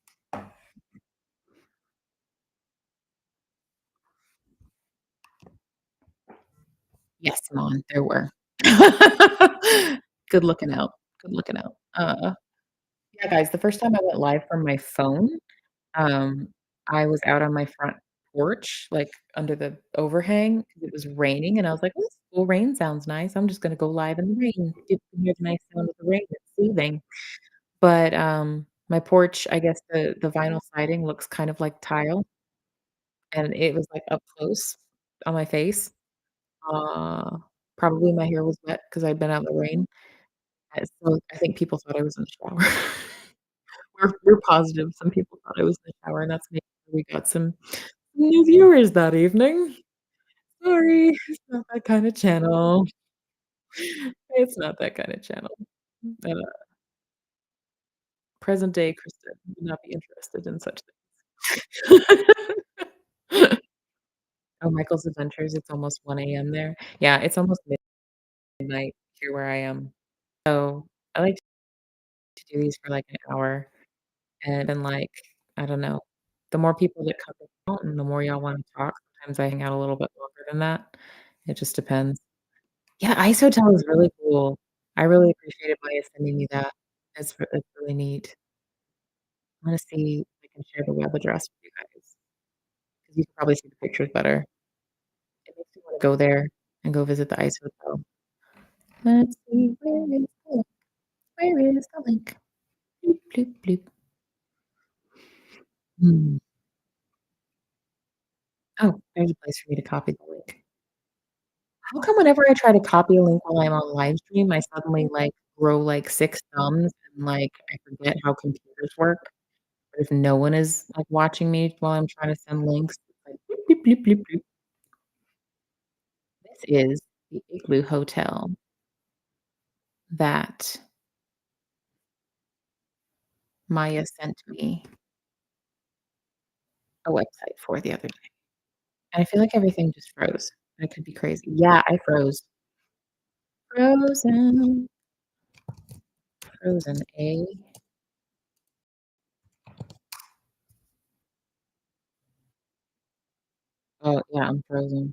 [SPEAKER 1] Yes, Mon, there were. Good looking out, good looking out. Yeah, guys, the first time I went live from my phone, um, I was out on my front porch, like, under the overhang, 'cause it was raining, and I was like, "Oh, this cool rain sounds nice. I'm just gonna go live in the rain." You can hear the nice sound of the rain, it's soothing. But, my porch, I guess the vinyl siding looks kind of like tile, and it was, like, up close on my face. Uh, Probably my hair was wet 'cause I'd been out in the rain, so I think people thought I was in the shower. We're positive some people thought I was in the shower, and that's maybe why we got some new viewers that evening. Sorry, it's not that kinda channel. It's not that kinda channel. Uh, Present day Kristen would not be interested in such things. Oh, Michael's Adventures, it's almost 1 AM there. Yeah, it's almost midnight here where I am. So, I like to do these for, like, an hour, and then, like, I don't know, the more people that come out and the more y'all wanna talk, sometimes I hang out a little bit longer than that. It just depends. Yeah, Ice Hotel is really cool. I really appreciated Maya sending me that. It's really neat. I wanna see if I can share the web address with you guys, 'cause you can probably see the pictures better. It makes me wanna go there and go visit the ice hotel. Let's see, where is the link? Bloop, bloop, bloop. Hmm. Oh, there's a place for me to copy the link. How come whenever I try to copy a link while I'm on live stream, I suddenly, like, grow, like, 6 thumbs and, like, I forget how computers work? But if no one is, like, watching me while I'm trying to send links, it's like bloop, bloop, bloop, bloop, bloop. This is the Igloo Hotel that Maya sent me a website for the other day, and I feel like everything just froze. I could be crazy. Yeah, I froze. Frozen, frozen, A. Oh, yeah, I'm frozen.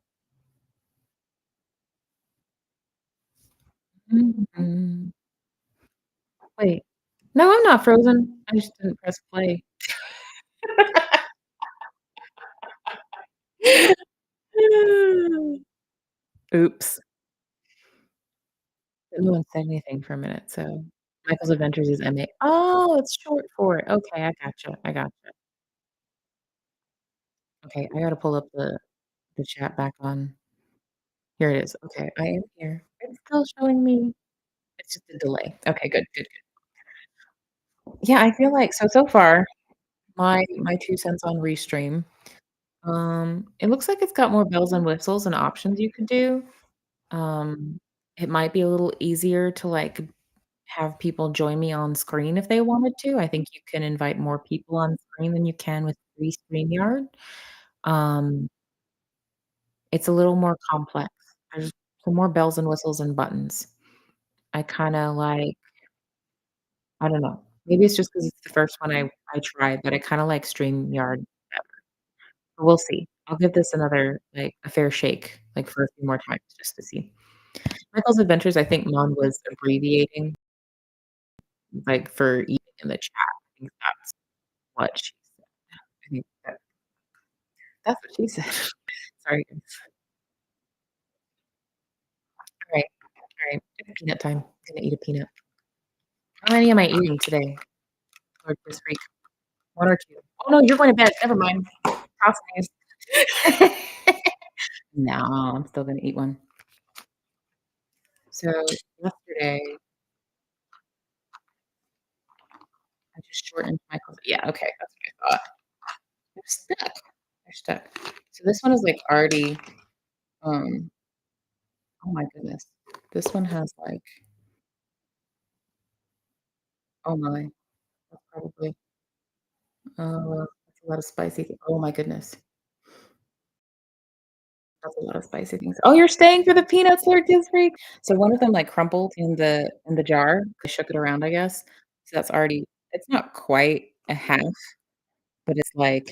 [SPEAKER 1] Mhm. Wait. No, I'm not frozen. I just didn't press play. Oops. No one said anything for a minute, so Michael's Adventures is MA. Oh, it's short for it. Okay, I gotcha, I gotcha. Okay, I gotta pull up the chat back on. Here it is. Okay, I am here. It's still showing me. It's just a delay. Okay, good, good, good. Yeah, I feel like so far, my 2 cents on Restream, it looks like it's got more bells and whistles and options you could do. Um, it might be a little easier to, like, have people join me on screen if they wanted to. I think you can invite more people on screen than you can with free StreamYard. Um, it's a little more complex. There's some more bells and whistles and buttons. I kinda like I don't know. Maybe it's just 'cause it's the first one I tried, but I kinda like StreamYard better. But we'll see. I'll give this another, like, a fair shake, like, for a few more times just to see. Michael's Adventures, I think Mom was abbreviating, like, for eating in the chat. I think that's what she said. I think that's what she said. Sorry, guys. Alright, alright. It's peanut time. I'm gonna eat a peanut. How many am I eating today or this week? 1 or 2? Oh, no, you're going to bed. Never mind. Toss these. No, I'm still gonna eat one. So, yesterday, I just shortened my clothes. Yeah, okay, that's what I thought. They're stuck. They're stuck. So this one is, like, already, um oh my goodness. This one has, like oh my, that's probably that's a lot of spicy oh my goodness. That's a lot of spicy things. Oh, you're staying for the peanut slurp this week? So one of them, like, crumpled in the jar. I shook it around, I guess. So that's already it's not quite a half, but it's like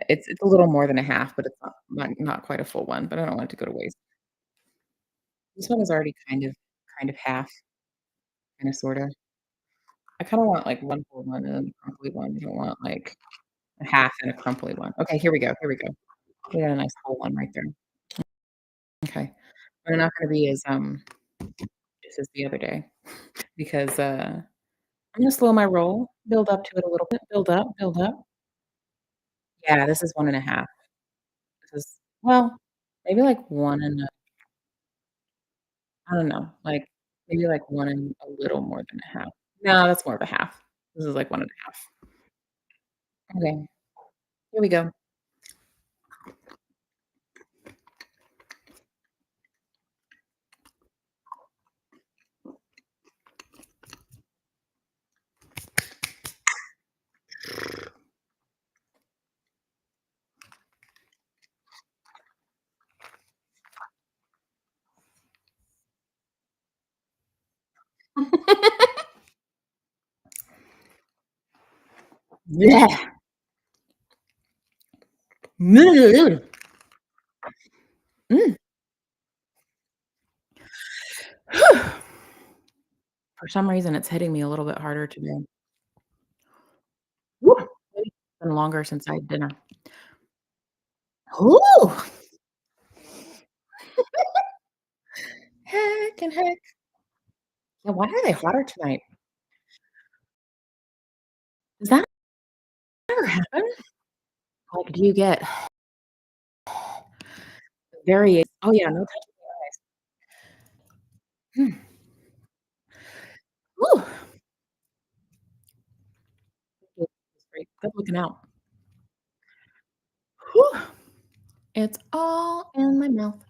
[SPEAKER 1] it's a little more than a half, but it's not quite a full one, but I don't want it to go to waste. This one is already kind of half, kinda sorta. I kinda want, like, one full one and then a crumbly one. I don't want, like, a half and a crumbly one. Okay, here we go, here we go. We got a nice whole one right there. Okay. What I'm not gonna be as, just as the other day because, I'm gonna slow my roll, build up to it a little bit, build up, build up. Yeah, this is 1.5. This is well, maybe, like, 1 and a I don't know, like, maybe, like, 1 and a little more than a half. No, that's more of a half. This is, like, 1.5. Okay, here we go. Yeah. Mm. For some reason, it's hitting me a little bit harder today. Woo. Maybe it's been longer since I had dinner. Ooh. Heck and heck. Yeah, why are they hotter tonight? Does that ever happen? Like, do you get very oh, yeah, no touching the eyes. Hmm. Ooh. That's great. Good looking out. Whew. It's all in my mouth.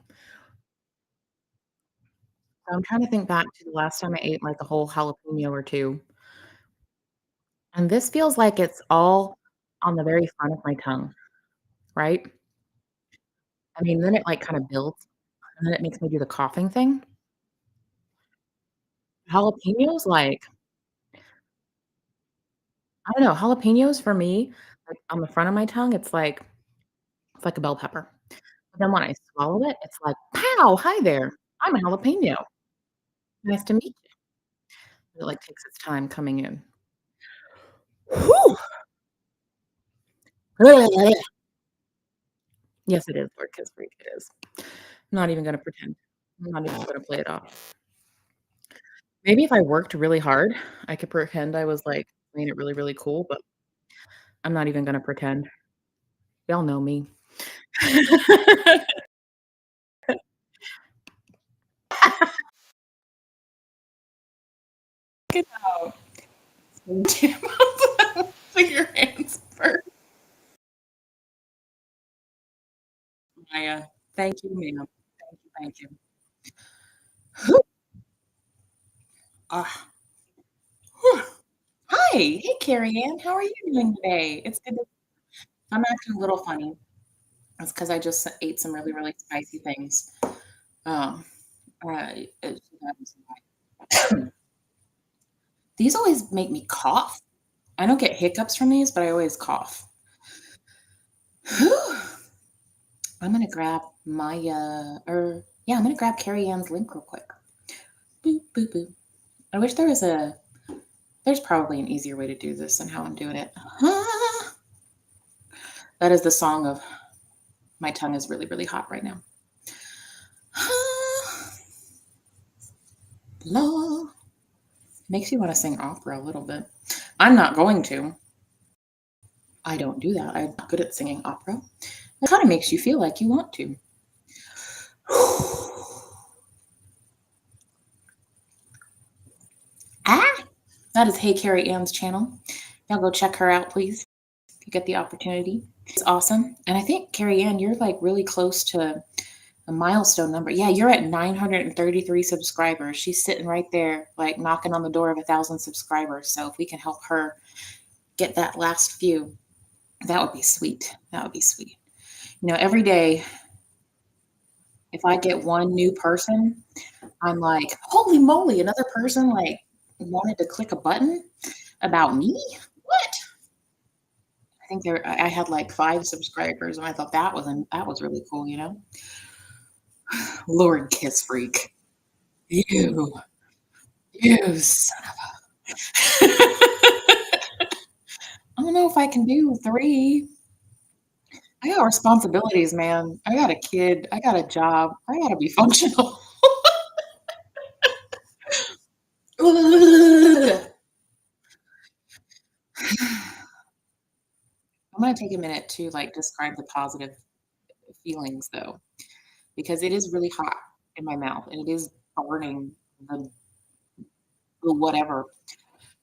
[SPEAKER 1] I'm trying to think back to the last time I ate, like, a whole jalapeno or 2, and this feels like it's all on the very front of my tongue, right? I mean, then it, like, kinda builds, and then it makes me do the coughing thing. Jalapenos, like I don't know, jalapenos for me, like, on the front of my tongue, it's like a bell pepper, but then when I swallow it, it's like, "Pow! Hi there. I'm a jalapeno. Nice to meet you." It, like, takes its time coming in. Whew! Yes, it is, Lord Kiss Freak, it is. I'm not even gonna pretend. I'm not even gonna play it off. Maybe if I worked really hard, I could pretend I was, like, playing it really, really cool, but I'm not even gonna pretend. Y'all know me. Get out. Like your hands first. Maya. Thank you, ma'am. Thank you. Ah, whew. Hi. Hey, Carrie Ann. How are you doing today? It's good to I'm acting a little funny. It's because I just ate some really, really spicy things. Um, it's these always make me cough. I don't get hiccups from these, but I always cough. I'm gonna grab my, or yeah, I'm gonna grab Carrie Ann's link real quick. Boop, boop, boop. I wish there's probably an easier way to do this than how I'm doing it. That is the song of my tongue is really, really hot right now. Love makes you want to sing opera a little bit. I'm not going to. I don't do that. I'm not good at singing opera. It kind of makes you feel like you want to. Ah, that is Hey Carrie Ann's channel. Y'all go check her out, please, if you get the opportunity. It's awesome. And I think Carrie Ann, you're like really close to a milestone number. Yeah, you're at 933 subscribers. She's sitting right there, like knocking on the door of 1,000 subscribers. So if we can help her get that last few, that would be sweet. That would be sweet. Every day, if I get one new person, I'm like, holy moly, another person like wanted to click a button about me? What? I think I had like 5 subscribers, and I thought that was really cool. Lord Kiss Freak. You, you son of I don't know if I can do 3. I got responsibilities, man. I got a kid. I got a job. I gotta be functional. I'm gonna take a minute to like describe the positive feelings though, because it is really hot in my mouth and it is burning the, the whatever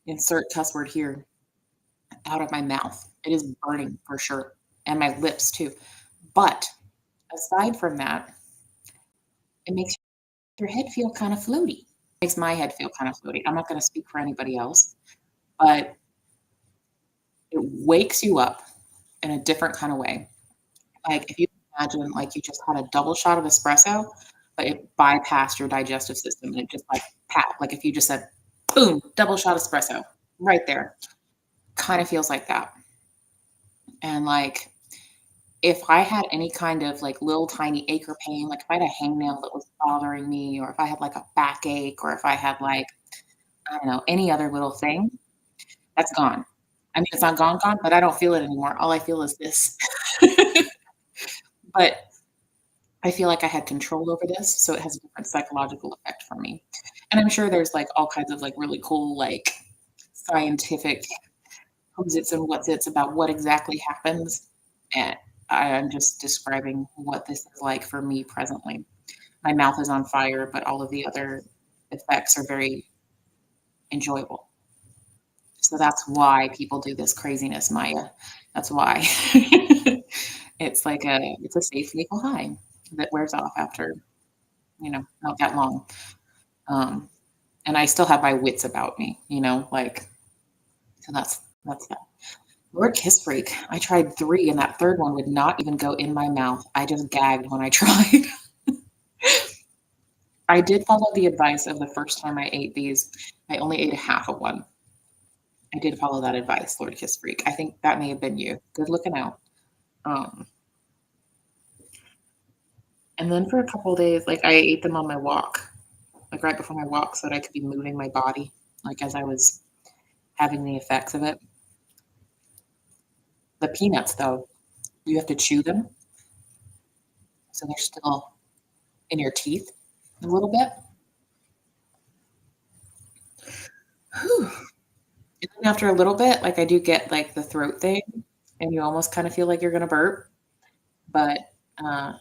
[SPEAKER 1] insert cuss word here out of my mouth. It is burning for sure, and my lips too. But aside from that, it makes your head feel kind of floaty. Makes my head feel kind of floaty. I'm not going to speak for anybody else, but it wakes you up in a different kind of way. Like if you imagine like you just had a double shot of espresso, but it bypassed your digestive system and it just like pat, like if you just said, boom, double shot espresso right there, kind of feels like that. And like if I had any kind of like little tiny ache or pain, like if I had a hangnail that was bothering me, or if I had like a backache, or if I had like, I don't know, any other little thing, that's gone. I mean, it's not gone, but I don't feel it anymore. All I feel is this. But I feel like I had control over this, so it has a different psychological effect for me. And I'm sure there's, like, all kinds of, like, really cool, like, scientific who's its and what's its about what exactly happens, and I'm just describing what this is like for me presently. My mouth is on fire, but all of the other effects are very enjoyable. So that's why people do this craziness, Maya. That's why. It's a safe legal high that wears off after, not that long. Um, and I still have my wits about me, like, so that's that. Lord Kiss Freak. I tried 3 and that 3rd one would not even go in my mouth. I just gagged when I tried. I did follow the advice of the first time I ate these. I only ate a half of one. I did follow that advice, Lord Kiss Freak. I think that may have been you. Good looking out. Um, and then for a couple of days, like, I ate them on my walk, like, right before my walk so that I could be moving my body, like, as I was having the effects of it. The peanuts, though, you have to chew them, so they're still in your teeth a little bit. Whew. And then after a little bit, like, I do get, like, the throat thing, and you almost kinda feel like you're gonna burp, but, uh,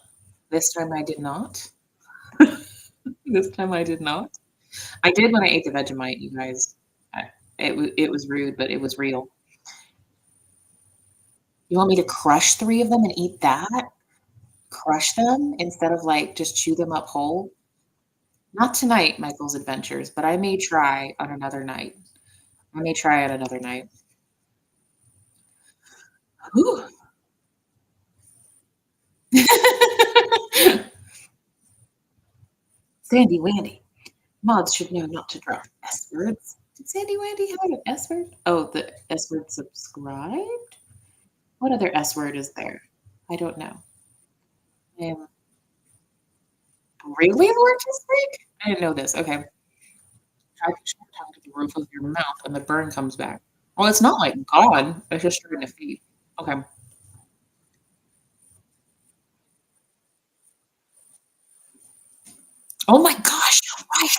[SPEAKER 1] this time I did not. This time I did not. I did when I ate the Vegemite, you guys. It was rude, but it was real. You want me to crush 3 of them and eat that? Crush them instead of, like, just chew them up whole? Not tonight, Michael's Adventures, but I may try on another night. I may try on another night. Whew. Sandy Wandy. Mods should know not to drop S words. Did Sandy Wandy have an S word? Oh, the S word subscribed? What other S word is there? I don't know. Um, really, Lord Break? I didn't know this. Okay. Try to short tongue to the roof of your mouth and the burn comes back. Well, it's not like gone. It's just starting to feed. Okay. Oh my gosh, you're right.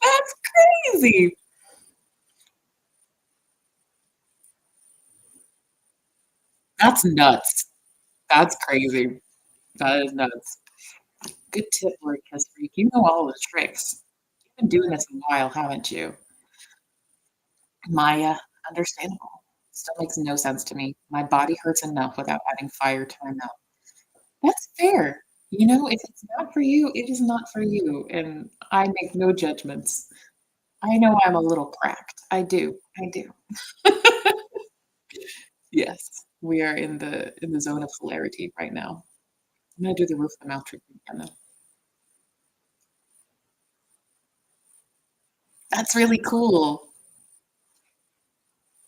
[SPEAKER 1] That's crazy. That's nuts. That's crazy. That is nuts. Good tip, Lord Freak. You know all the tricks. You've been doing this a while, haven't you? Maya, understandable. Still makes no sense to me. My body hurts enough without adding fire to my mouth. That's fair. If it's not for you, it is not for you, and I make no judgments. I know I'm a little cracked. I do. I do. Yes, we are in the zone of hilarity right now. I'm gonna do the roof of the mouth trick again, though. That's really cool.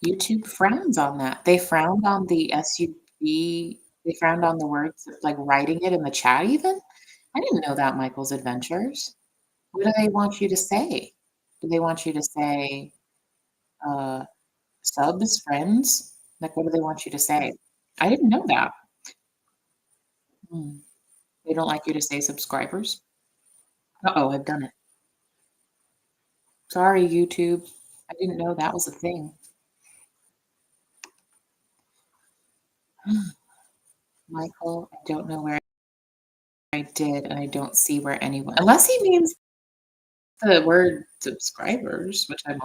[SPEAKER 1] YouTube frowns on that. They frowned on the SUV. They frowned on the words, like, writing it in the chat even? I didn't know that, Michael's Adventures. What do they want you to say? Do they want you to say, uh, subs, friends? Like, what do they want you to say? I didn't know that. Hmm. They don't like you to say subscribers? Uh-oh, I've done it. Sorry, YouTube. I didn't know that was a thing. Michael, I don't know where I did, and I don't see where anyone unless he means the word subscribers, which I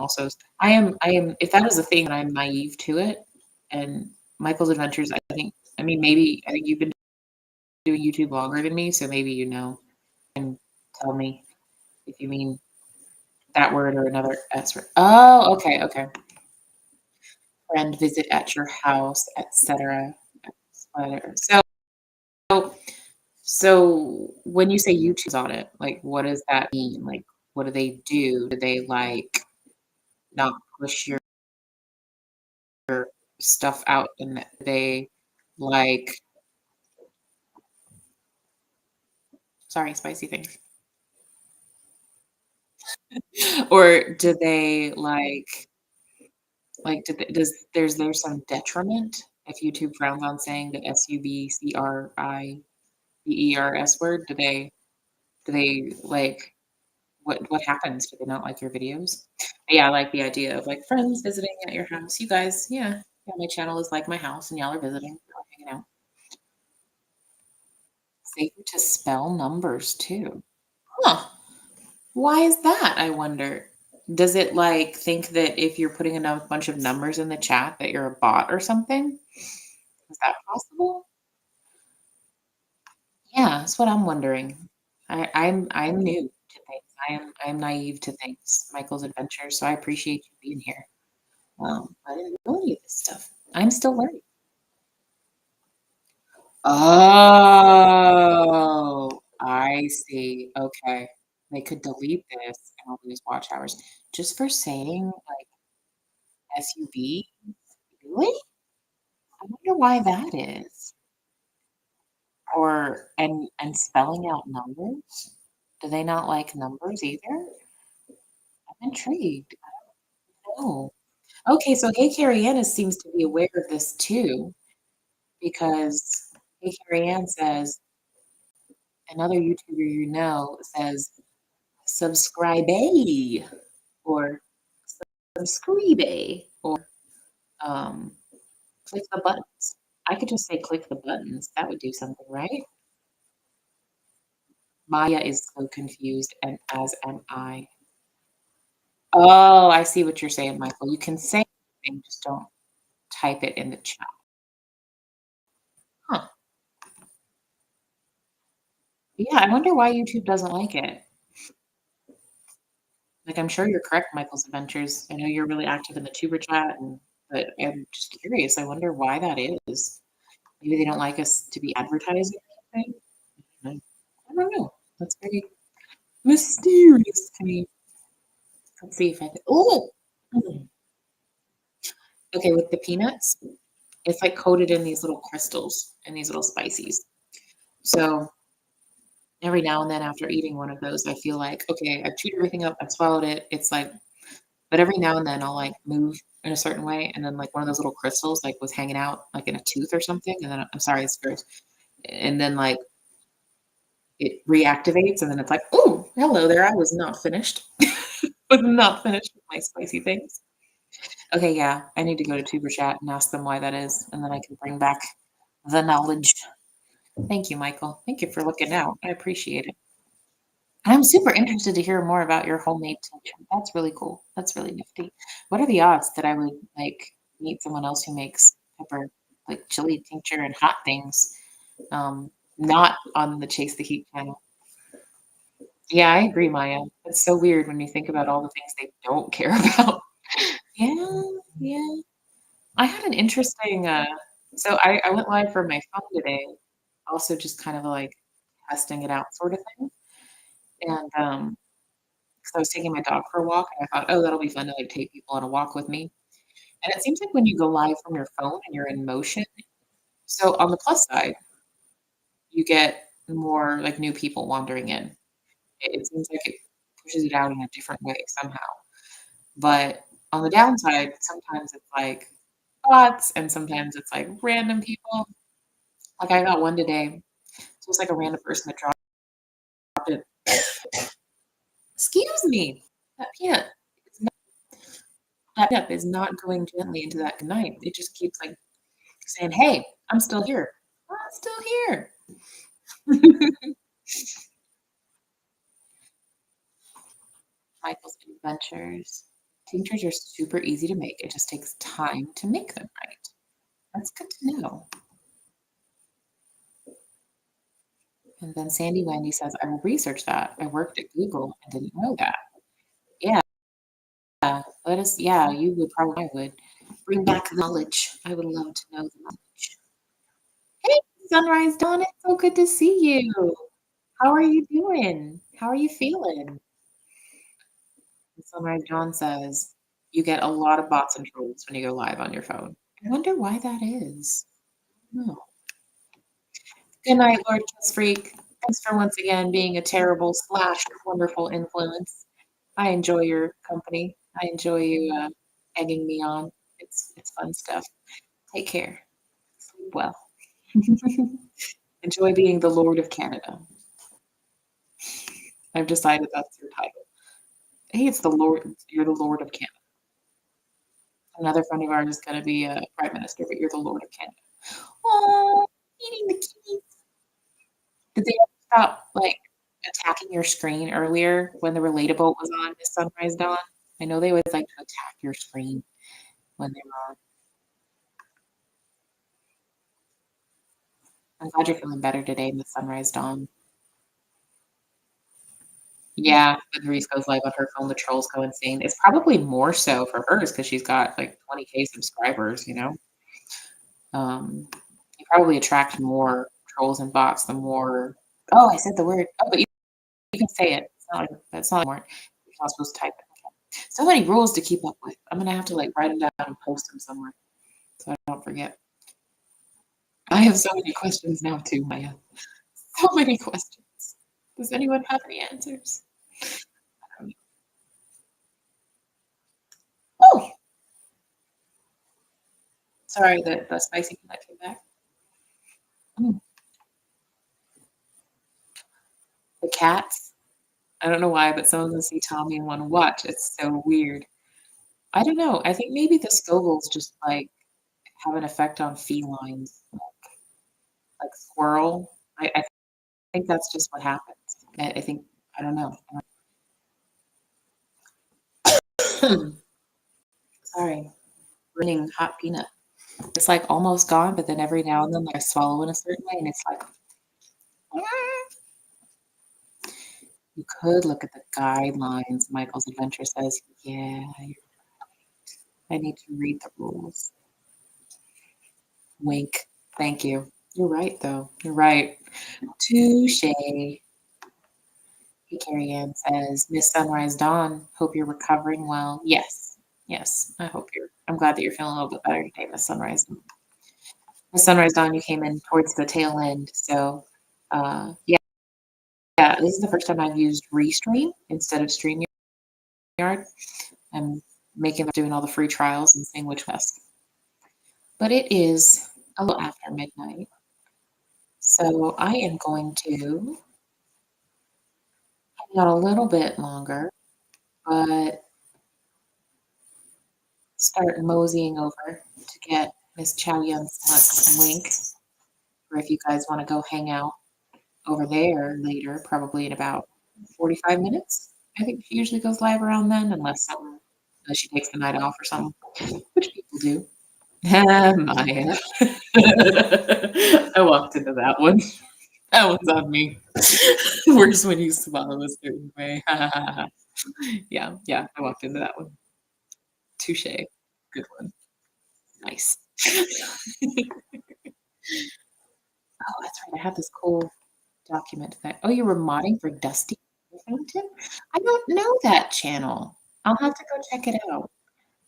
[SPEAKER 1] am if that is a thing, then I'm naive to it, and Michael's Adventures, I think you've been doing YouTube longer than me, so maybe you know, and tell me if you mean that word or another S word. Oh, okay, okay. Friend visit at your house, etc. Whatever. So when you say YouTube's on it, like, what does that mean? Like, what do they do? Do they, like, not push your stuff out and they, like sorry, spicy things. Or do they, like, does there's some detriment if YouTube frowns on saying the SUBCRI? the ERS word? Do they, like what happens? Do they not like your videos? But yeah, I like the idea of, like, friends visiting at your house. You guys yeah, my channel is like my house, and y'all are visiting, y'all are hanging out. Safer to spell numbers too. Huh. Why is that, I wonder? Does it, like, think that if you're putting enough bunch of numbers in the chat that you're a bot or something? Is that possible? Yeah, that's what I'm wondering. I'm new to things. I am naive to things, Michael's adventures, so I appreciate you being here. I didn't know any of this stuff. I'm still learning. Oh, I see. Okay. They could delete this and I'll lose watch hours just for saying, like, SUV? Really? I wonder why that is. Or and spelling out numbers? Do they not like numbers either? I'm intrigued. Oh. Okay, so Hey Carrie Ann seems to be aware of this too, because Hey Carrie Ann says, another YouTuber you know says, "Subscribe or subscribe or um, click the buttons." I could just say click the buttons. That would do something, right? Maya is so confused, and as am I. Oh, I see what you're saying, Michael. You can say anything, just don't type it in the chat. Huh. Yeah, I wonder why YouTube doesn't like it. Like, I'm sure you're correct, Michael's Adventures. I know you're really active in the tuber chat, but I'm just curious. I wonder why that is. Maybe they don't like us to be advertising or something. I don't know. That's very mysterious to me. Let's see if I can. Oh, okay. With the peanuts, it's like coated in these little crystals and these little spices. So every now and then, after eating one of those, I feel like, okay, I've chewed everything up, I've swallowed it. It's like, but every now and then, I'll like move in a certain way, and then like one of those little crystals like was hanging out like in a tooth or something, and then I'm sorry, it's gross. And then like it reactivates, and then it's like, oh, hello there. I was not finished. Was not finished with my spicy things. Okay, yeah, I need to go to Tuber Chat and ask them why that is, and then I can bring back the knowledge. Thank you, Michael. Thank you for looking out. I appreciate it. And I'm super interested to hear more about your homemade tincture. That's really cool. That's really nifty. What are the odds that I would like meet someone else who makes pepper, like chili tincture and hot things, not on the Chase the Heat channel? Yeah, I agree, Maya. It's so weird when you think about all the things they don't care about. Yeah, yeah. I had an interesting, so I went live for my phone today, also just kind of like testing it out sort of thing. And 'cause I was taking my dog for a walk and I thought, oh, that'll be fun to like take people on a walk with me. And it seems like when you go live from your phone and you're in motion, so on the plus side, you get more like new people wandering in. It seems like it pushes it out in a different way somehow. But on the downside, sometimes it's like bots and sometimes it's like random people. Like I got one today. So it's like a random person that dropped it. Excuse me. That peanut is not, that peanut is not going gently into that good night. It just keeps like saying, "Hey, I'm still here. I'm still here." Michael's adventures. Tinctures are super easy to make. It just takes time to make them right. That's good to know. And then Sandy Wendy says, I will research that. I worked at Google and didn't know that. Yeah, let us, yeah, you would probably I would bring back the knowledge. I would love to know the knowledge. Hey, Sunrise Dawn, it's so good to see you. How are you doing? How are you feeling? Sunrise Dawn says, you get a lot of bots and trolls when you go live on your phone. I wonder why that is. Oh. Good night, Lord Kiss Freak. Thanks for once again being a terrible slash wonderful influence. I enjoy your company. I enjoy you egging me on. It's fun stuff. Take care. Sleep well. Enjoy being the Lord of Canada. I've decided that's your title. Hey, it's the Lord you're the Lord of Canada. Another friend of ours is gonna be a prime minister, but you're the Lord of Canada. Aw, eating the kitties. Did they ever stop, like, attacking your screen earlier when the relatable was on Miss Sunrise Dawn? I know they always like to attack your screen when they're on. I'm glad you're feeling better today, Miss Sunrise Dawn. Yeah, when Reese goes live on her phone, the trolls go insane. It's probably more so for hers because 'cause she's got, like, 20K subscribers, you know? You probably attract more trolls and bots the more Oh, I said the word. Oh, but you can say it. It's not anymore. You're not supposed to type it. Okay. So many rules to keep up with. I'm gonna have to, like, write them down and post them somewhere so I don't forget. I have so many questions now too, Maya. So many questions. Does anyone have any answers? Um, Oh, sorry, the spicy peanut came back. Mm, the cats. I don't know why, but some of them see Tommy and wanna watch. It's so weird. I don't know. I think maybe the Scovilles just, like, have an effect on felines, like squirrel. I think that's just what happens. I think I don't know. Sorry, ruining hot peanut. It's, like, almost gone, but then every now and then, like, I swallow in a certain way, and it's like, "Ah." You could look at the guidelines, Michael's Adventure says. Yeah, I need to read the rules. Wink. Thank you. You're right, though. You're right. Touche. Hey, Carrie Ann says, Miss Sunrise Dawn, hope you're recovering well. Yes. Yes. I'm glad that you're feeling a little bit better today, Miss Sunrise. Miss Sunrise Dawn, you came in towards the tail end. So, yeah, yeah, this is the first time I've used Restream instead of StreamYard. I'm doing all the free trials and seeing which best. But it is a little after midnight. So I am going to hang out a little bit longer, but start moseying over to get Miss Chow Yun Sun's link for if you guys want to go hang out over there later, probably in about 45 minutes. I think she usually goes live around then, unless she takes the night off or something, which people do. Maya. I walked into that one. That one's on me. Worse when you swallow a certain way. Yeah, yeah, I walked into that one. Touche. Good one. Nice. Oh, that's right. I have this cool document that oh, you were modding for Dusty Fountain? I don't know that channel. I'll have to go check it out.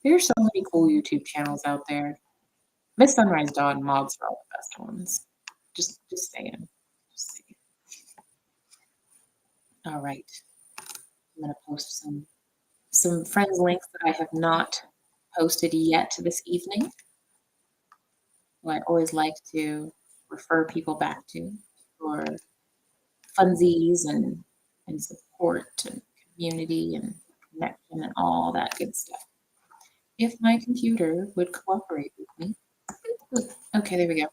[SPEAKER 1] There's so many cool YouTube channels out there. Miss Sunrise Dawn mods are all the best ones. Just saying. Just saying. All right. I'm gonna post some friends links that I have not posted yet this evening. Who I always like to refer people back to for funsies and support and community and connection and all that good stuff. If my computer would cooperate with me. Okay, there we go.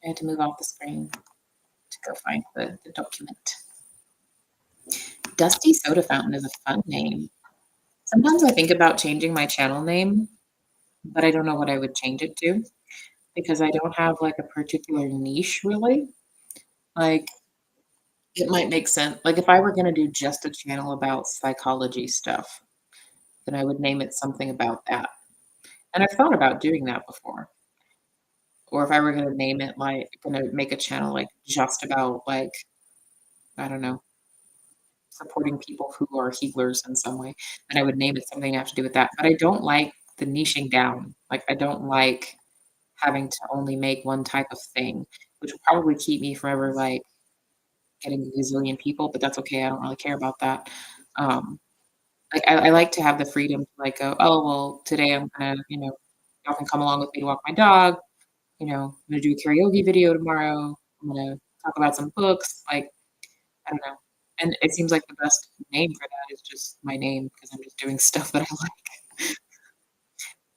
[SPEAKER 1] I had to move off the screen to go find the document. Dusty Soda Fountain is a fun name. Sometimes I think about changing my channel name, but I don't know what I would change it to because I don't have like a particular niche really. Like it might make sense. Like if I were going to do just a channel about psychology stuff, then I would name it something about that. And I've thought about doing that before. Or if I were going to name it like going to make a channel like just about like I don't know, supporting people who are healers in some way, then I would name it something to have to do with that. But I don't like the niching down. Like I don't like having to only make one type of thing, which will probably keep me forever like getting a gazillion people, but that's okay. I don't really care about that. Um, like I like to have the freedom to like go, oh well, today I'm gonna, y'all can come along with me to walk my dog. I'm gonna do a karaoke video tomorrow. I'm gonna talk about some books, like, I don't know. And it seems like the best name for that is just my name because I'm just doing stuff that I like.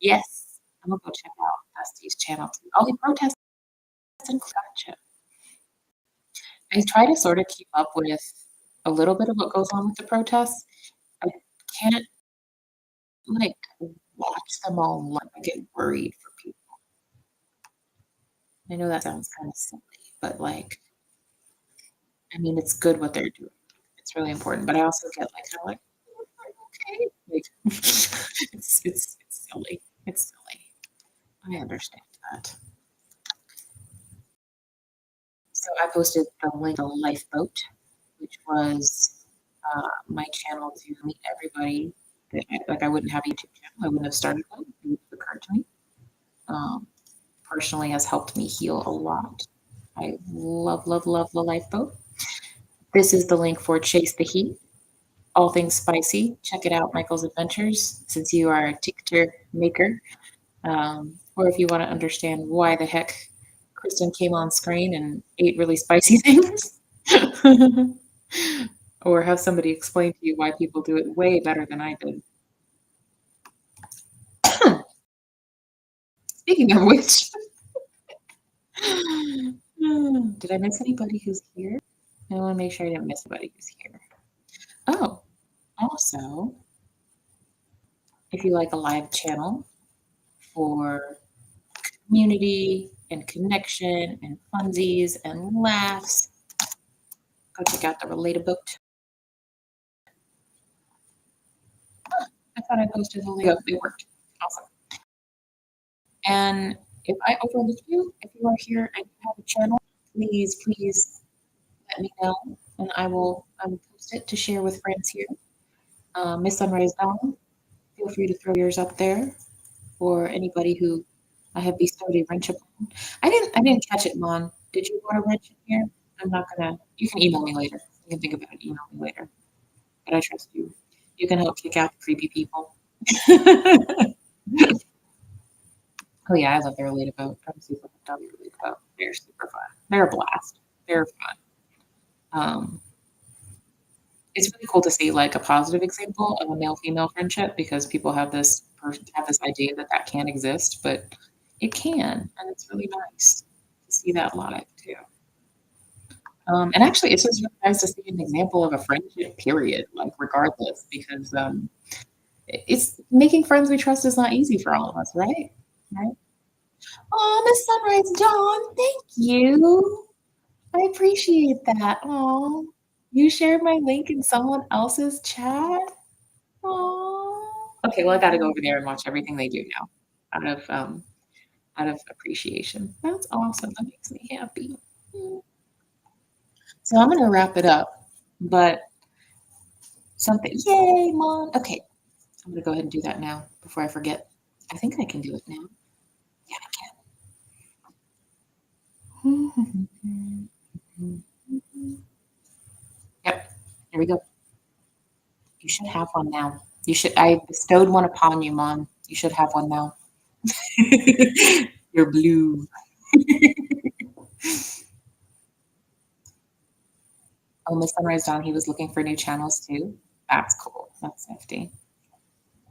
[SPEAKER 1] Yes, I'm gonna go check out Dusty's channel too. Oh, he protests in gotcha. I try to sort of keep up with a little bit of what goes on with the protests. I can't, like, watch them all live. I get worried for people. I know that sounds kinda silly, but, like, I mean, it's good what they're doing. It's really important, but I also get, like, kinda like, "Okay." Like, it's silly. It's silly. I understand that. So I posted the link to Lifeboat, which was, my channel to meet everybody that I wouldn't have a YouTube channel. I wouldn't have started one. It would have occurred to me. Um, Personally has helped me heal a lot. I love, love, love the Lifeboat. This is the link for Chase the Heat, all things spicy. Check it out, Michael's Adventures, since you are a TikTok maker. Or if you want to understand why the heck Kristen came on screen and ate really spicy things. Or have somebody explain to you why people do it way better than I did. Speaking of which, did I miss anybody who's here? I want to make sure I didn't miss anybody who's here. Oh, also, if you like a live channel for community and connection and funsies and laughs, go check out the Relatabook. I thought I posted the link. It worked. Awesome. And if I overlooked you, if you are here and you have a channel, please, please let me know, and I will post it to share with friends here. Miss Sunrise Dawn, feel free to throw yours up there, or anybody who I have bestowed a wrench upon. I didn't catch it, Mon. Did you want a wrench in here? I'm not gonna. You can email me later. You can think about it. Email me later. But I trust you. You can help kick out the creepy people. Oh yeah, I love their Relate Boat. I'm super hooked on their Relate Boat. They're super fun. They're a blast. They're fun. Um, it's really cool to see like a positive example of a male female friendship because people have this idea that that can't exist, but it can, and it's really nice to see that live too. And actually, it's just really nice to see an example of a friendship, period, like regardless, because it's making friends we trust is not easy for all of us, right? Right? Oh, Miss Sunrise Dawn, thank you. I appreciate that. Oh, you shared my link in someone else's chat. Oh. Okay, well, I gotta go over there and watch everything they do now, out of appreciation. That's awesome. That makes me happy. Mm. So I'm gonna wrap it up, but something. Yay, mom. Okay, I'm gonna go ahead and do that now before I forget. I think I can do it now. Yeah, I can. Yep. Here we go. You should have one now. You should. I bestowed one upon you, Mom. You should have one now. You're blue. Oh, Miss Sunrise Dawn, he was looking for new channels too. That's cool. That's nifty.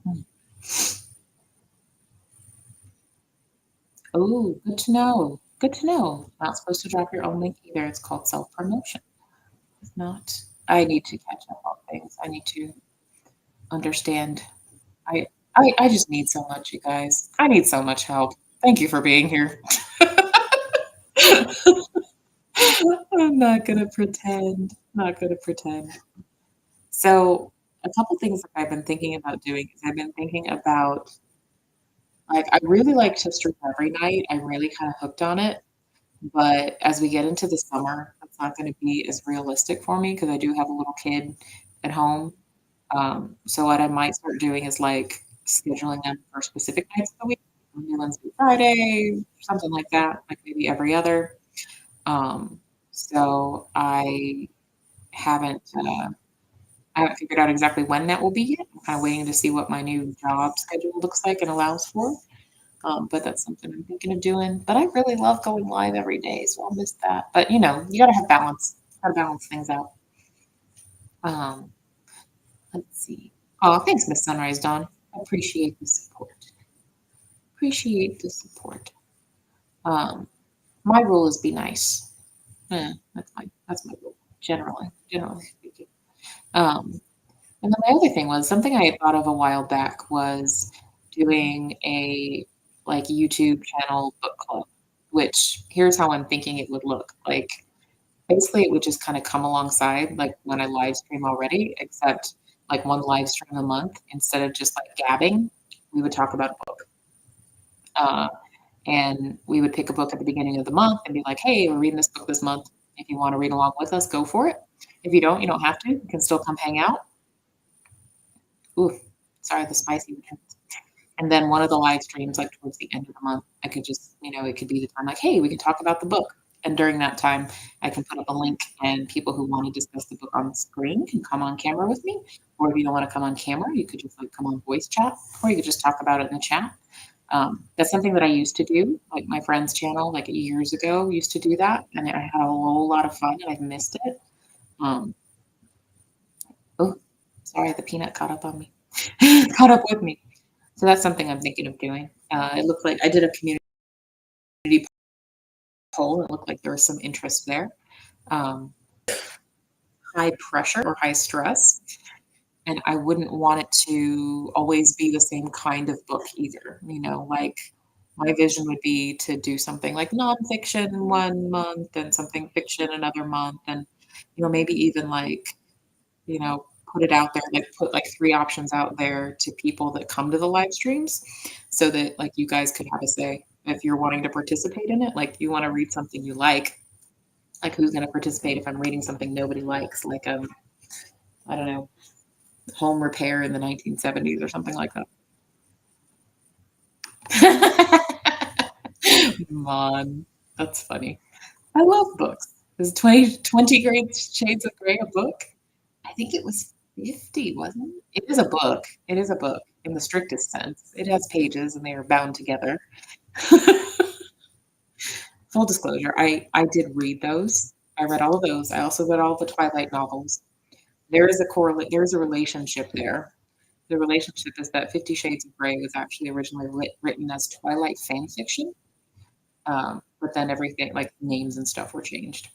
[SPEAKER 1] Hmm. Oh, good to know. Good to know. Not supposed to drop your own link either. It's called self promotion. It's not. I need to catch up on things. I need to understand. I I just need so much, you guys. I need so much help. Thank you for being here. I'm not gonna pretend. Not gonna pretend. So, a couple things that I've been thinking about doing is I've been thinking about like I really like to stream every night. I'm really kind of hooked on it. But as we get into the summer, it's not gonna be as realistic for me because I do have a little kid at home. So what I might start doing is like scheduling them for specific nights of the week, Monday, Wednesday, Friday, something like that, like maybe every other. So haven't uh, I haven't figured out exactly when that will be yet. I'm kind of waiting to see what my new job schedule looks like and allows for.
[SPEAKER 2] But that's something I'm thinking of doing. But I really love going live every day, so I'll miss that. But you know, you gotta have balance. Gotta balance things out. Um, let's see. Oh, thanks, Miss Sunrise Dawn. I appreciate the support. Appreciate the support. Um, my rule is be nice. That's my rule. Generally speaking. Um, and then my other thing was something I had thought of a while back was doing a like YouTube channel book club, which here's how I'm thinking it would look. Like basically it would just kind of come alongside like when I live stream already, except like one live stream a month instead of just like gabbing, we would talk about a book. Uh, and we would pick a book at the beginning of the month and be like, "Hey, we're reading this book this month. If you want to read along with us, go for it. If you don't have to. You can still come hang out." Ooh, sorry, the spicy returns. And then one of the live streams, like towards the end of the month, I could just, it could be the time like, "Hey, we can talk about the book." And during that time, I can put up a link, and people who want to discuss the book on the screen can come on camera with me. Or if you don't want to come on camera, you could just like come on voice chat, or you could just talk about it in the chat. That's something that I used to do. Like my friend's channel, like years ago, used to do that, and I had a whole lot of fun, and I've missed it. Um, oh, sorry, the peanut caught up on me, caught up with me. So that's something I'm thinking of doing. It looked like I did a community poll. It looked like there was some interest there. Um, high pressure or high stress, and I wouldn't want it to always be the same kind of book either. Like my vision would be to do something like nonfiction one month and something fiction another month, and maybe even like put it out there, like put like three options out there to people that come to the live streams, so that like you guys could have a say if you're wanting to participate in it. Like you want to read something you like who's going to participate if I'm reading something nobody likes, like I don't know, home repair in the 1970s or something like that. Man, that's funny. I love books. Is 20 Great Shades of Grey a book? I think it was 50, wasn't it? It is a book. It is a book in the strictest sense. It has pages and they are bound together. Full disclosure, I did read those. I read all of those. I also read all the Twilight novels. There is a relationship there. The relationship is that 50 Shades of Grey was actually originally written as Twilight fan fiction, but then everything, like names and stuff, were changed.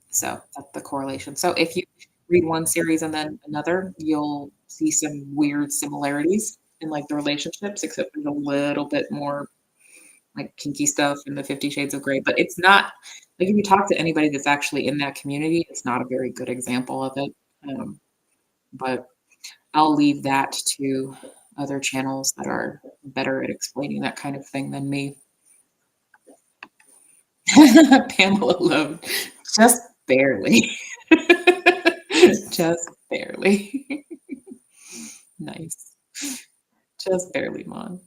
[SPEAKER 2] So that's the correlation. So if you read one series and then another, you'll see some weird similarities in like the relationships, except there's a little bit more like kinky stuff in the 50 Shades of Grey. But it's not like if you talk to anybody that's actually in that community, it's not a very good example of it. Um, but I'll leave that to other channels that are better at explaining that kind of thing than me. Pamela Love, just barely. Just barely. Nice. Just barely, Mon.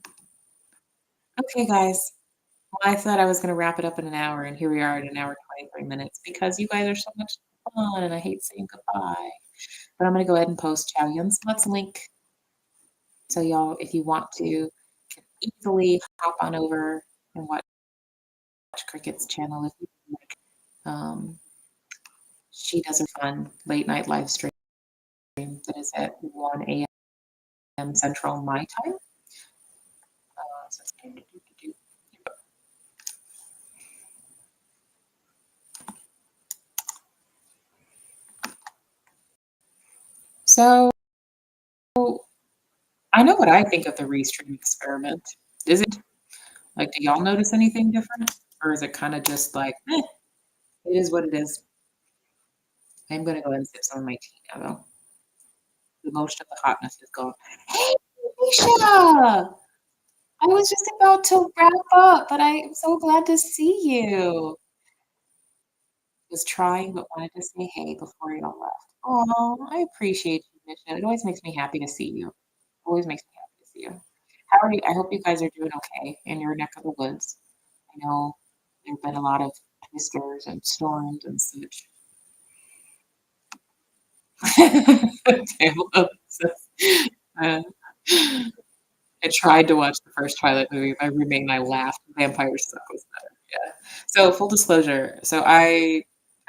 [SPEAKER 2] Okay, guys. Well, I thought I was going to wrap it up in an hour, and here we are at an hour 23 minutes because you guys are so much fun, and I hate saying goodbye. But I'm going to go ahead and post Chow Yun Smut's link. So, y'all, if you want to, can easily hop on over and watch Cricket's channel if you like. Um, she does a fun late night live stream that is at 1 a.m. Central my time. So I know what I think of the Restream experiment. Is it like, do y'all notice anything different? Or is it kind of just like, it is what it is? I'm going to go ahead and sip some of my tea now, though. The most of the hotness is gone. Hey, Misha! I was just about to wrap up, but I'm so glad to see you. Was trying, but wanted to say hey before y'all left. Oh, I appreciate you, Misha. It always makes me happy to see you. Always makes me happy to see you. How are you? I hope you guys are doing okay in your neck of the woods. I know there have been a lot of twisters and storms and such. Damn, uh, I tried to watch the first Twilight movie, my roommate and I laughed, Vampire Suck was better, yeah. So, full disclosure, so I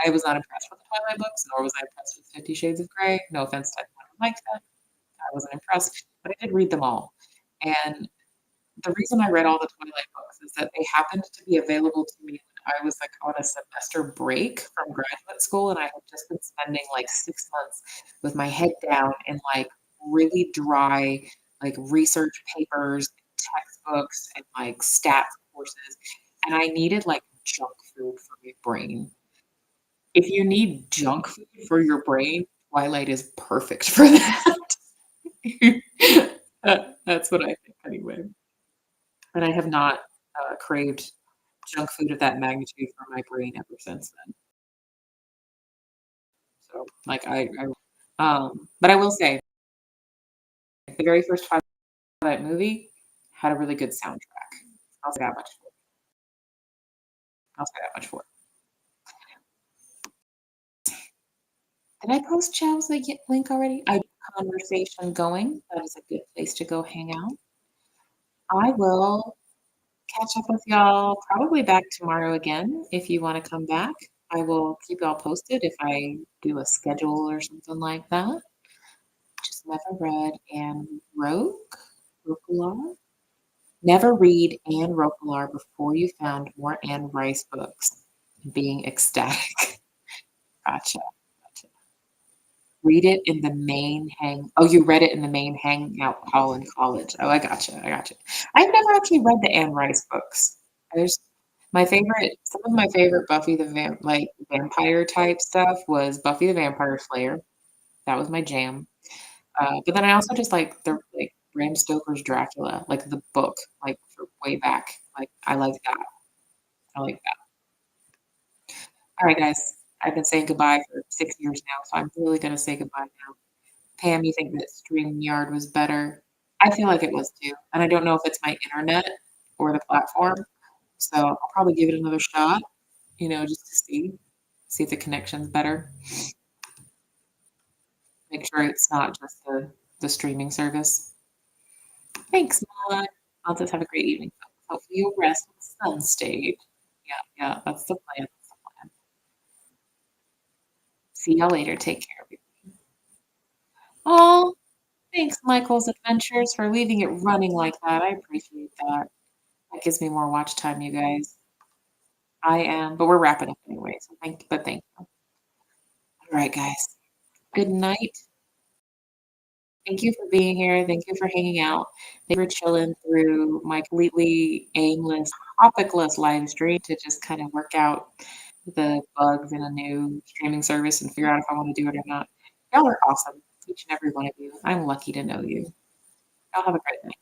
[SPEAKER 2] was not impressed with the Twilight books, nor was I impressed with 50 Shades of Grey, no offense to anyone who likes them, I wasn't impressed, but I did read them all, and the reason I read all the Twilight books is that they happened to be available to me when I was, like, on a semester break from graduate school, and I had just been spending, like, 6 months with my head down in, like, really dry, like, research papers, textbooks, and, like, stats courses, and I needed, like, junk food for my brain. If you need junk food for your brain, Twilight is perfect for that. That's what I think anyway. And I have not, craved junk food of that magnitude for my brain ever since then. So, like, but I will say, the very first Twilight movie had a really good soundtrack. I'll say that much for it. I'll say that much for it. Did I post Chow's link already? I conversation going. That is a good place to go hang out. I will catch up with y'all probably back tomorrow again if you wanna come back. I will keep y'all posted if I do a schedule or something like that. Just never read Anne Roquelaure? Never read Anne Roquelaure before you found more Anne Rice books, being ecstatic. Gotcha, gotcha. Read it in the main you read it in the main hangout hall in college. Oh, I gotcha. I've never actually read the Anne Rice books. There's some of my favorite Buffy the vampire type stuff was Buffy the Vampire Slayer. That was my jam. But then I also just like Bram Stoker's Dracula, like the book, like for way back. Like I like that. I like that. All right, guys. I've been saying goodbye for 6 years now, so I'm really gonna say goodbye now. Pam, you think that StreamYard was better? I feel like it was too, and I don't know if it's my internet or the platform, so I'll probably give it another shot, just to see if the connection's better. Make sure it's not just the streaming service. Thanks, Matt. I'll just have a great evening, folks. Hopefully you'll rest with sun state. Yeah, yeah, that's the plan. That's the plan. See y'all later. Take care. Oh, thanks, Michael's Adventures, for leaving it running like that. I appreciate that. That gives me more watch time, you guys. I am, but we're wrapping up anyway, so thank you. All right, guys. Good night. Thank you for being here. Thank you for hanging out. Thank you for chilling through my completely aimless, topicless live stream to just kind of work out the bugs in a new streaming service and figure out if I want to do it or not. Y'all are awesome, each and every one of you. I'm lucky to know you. Y'all have a great night.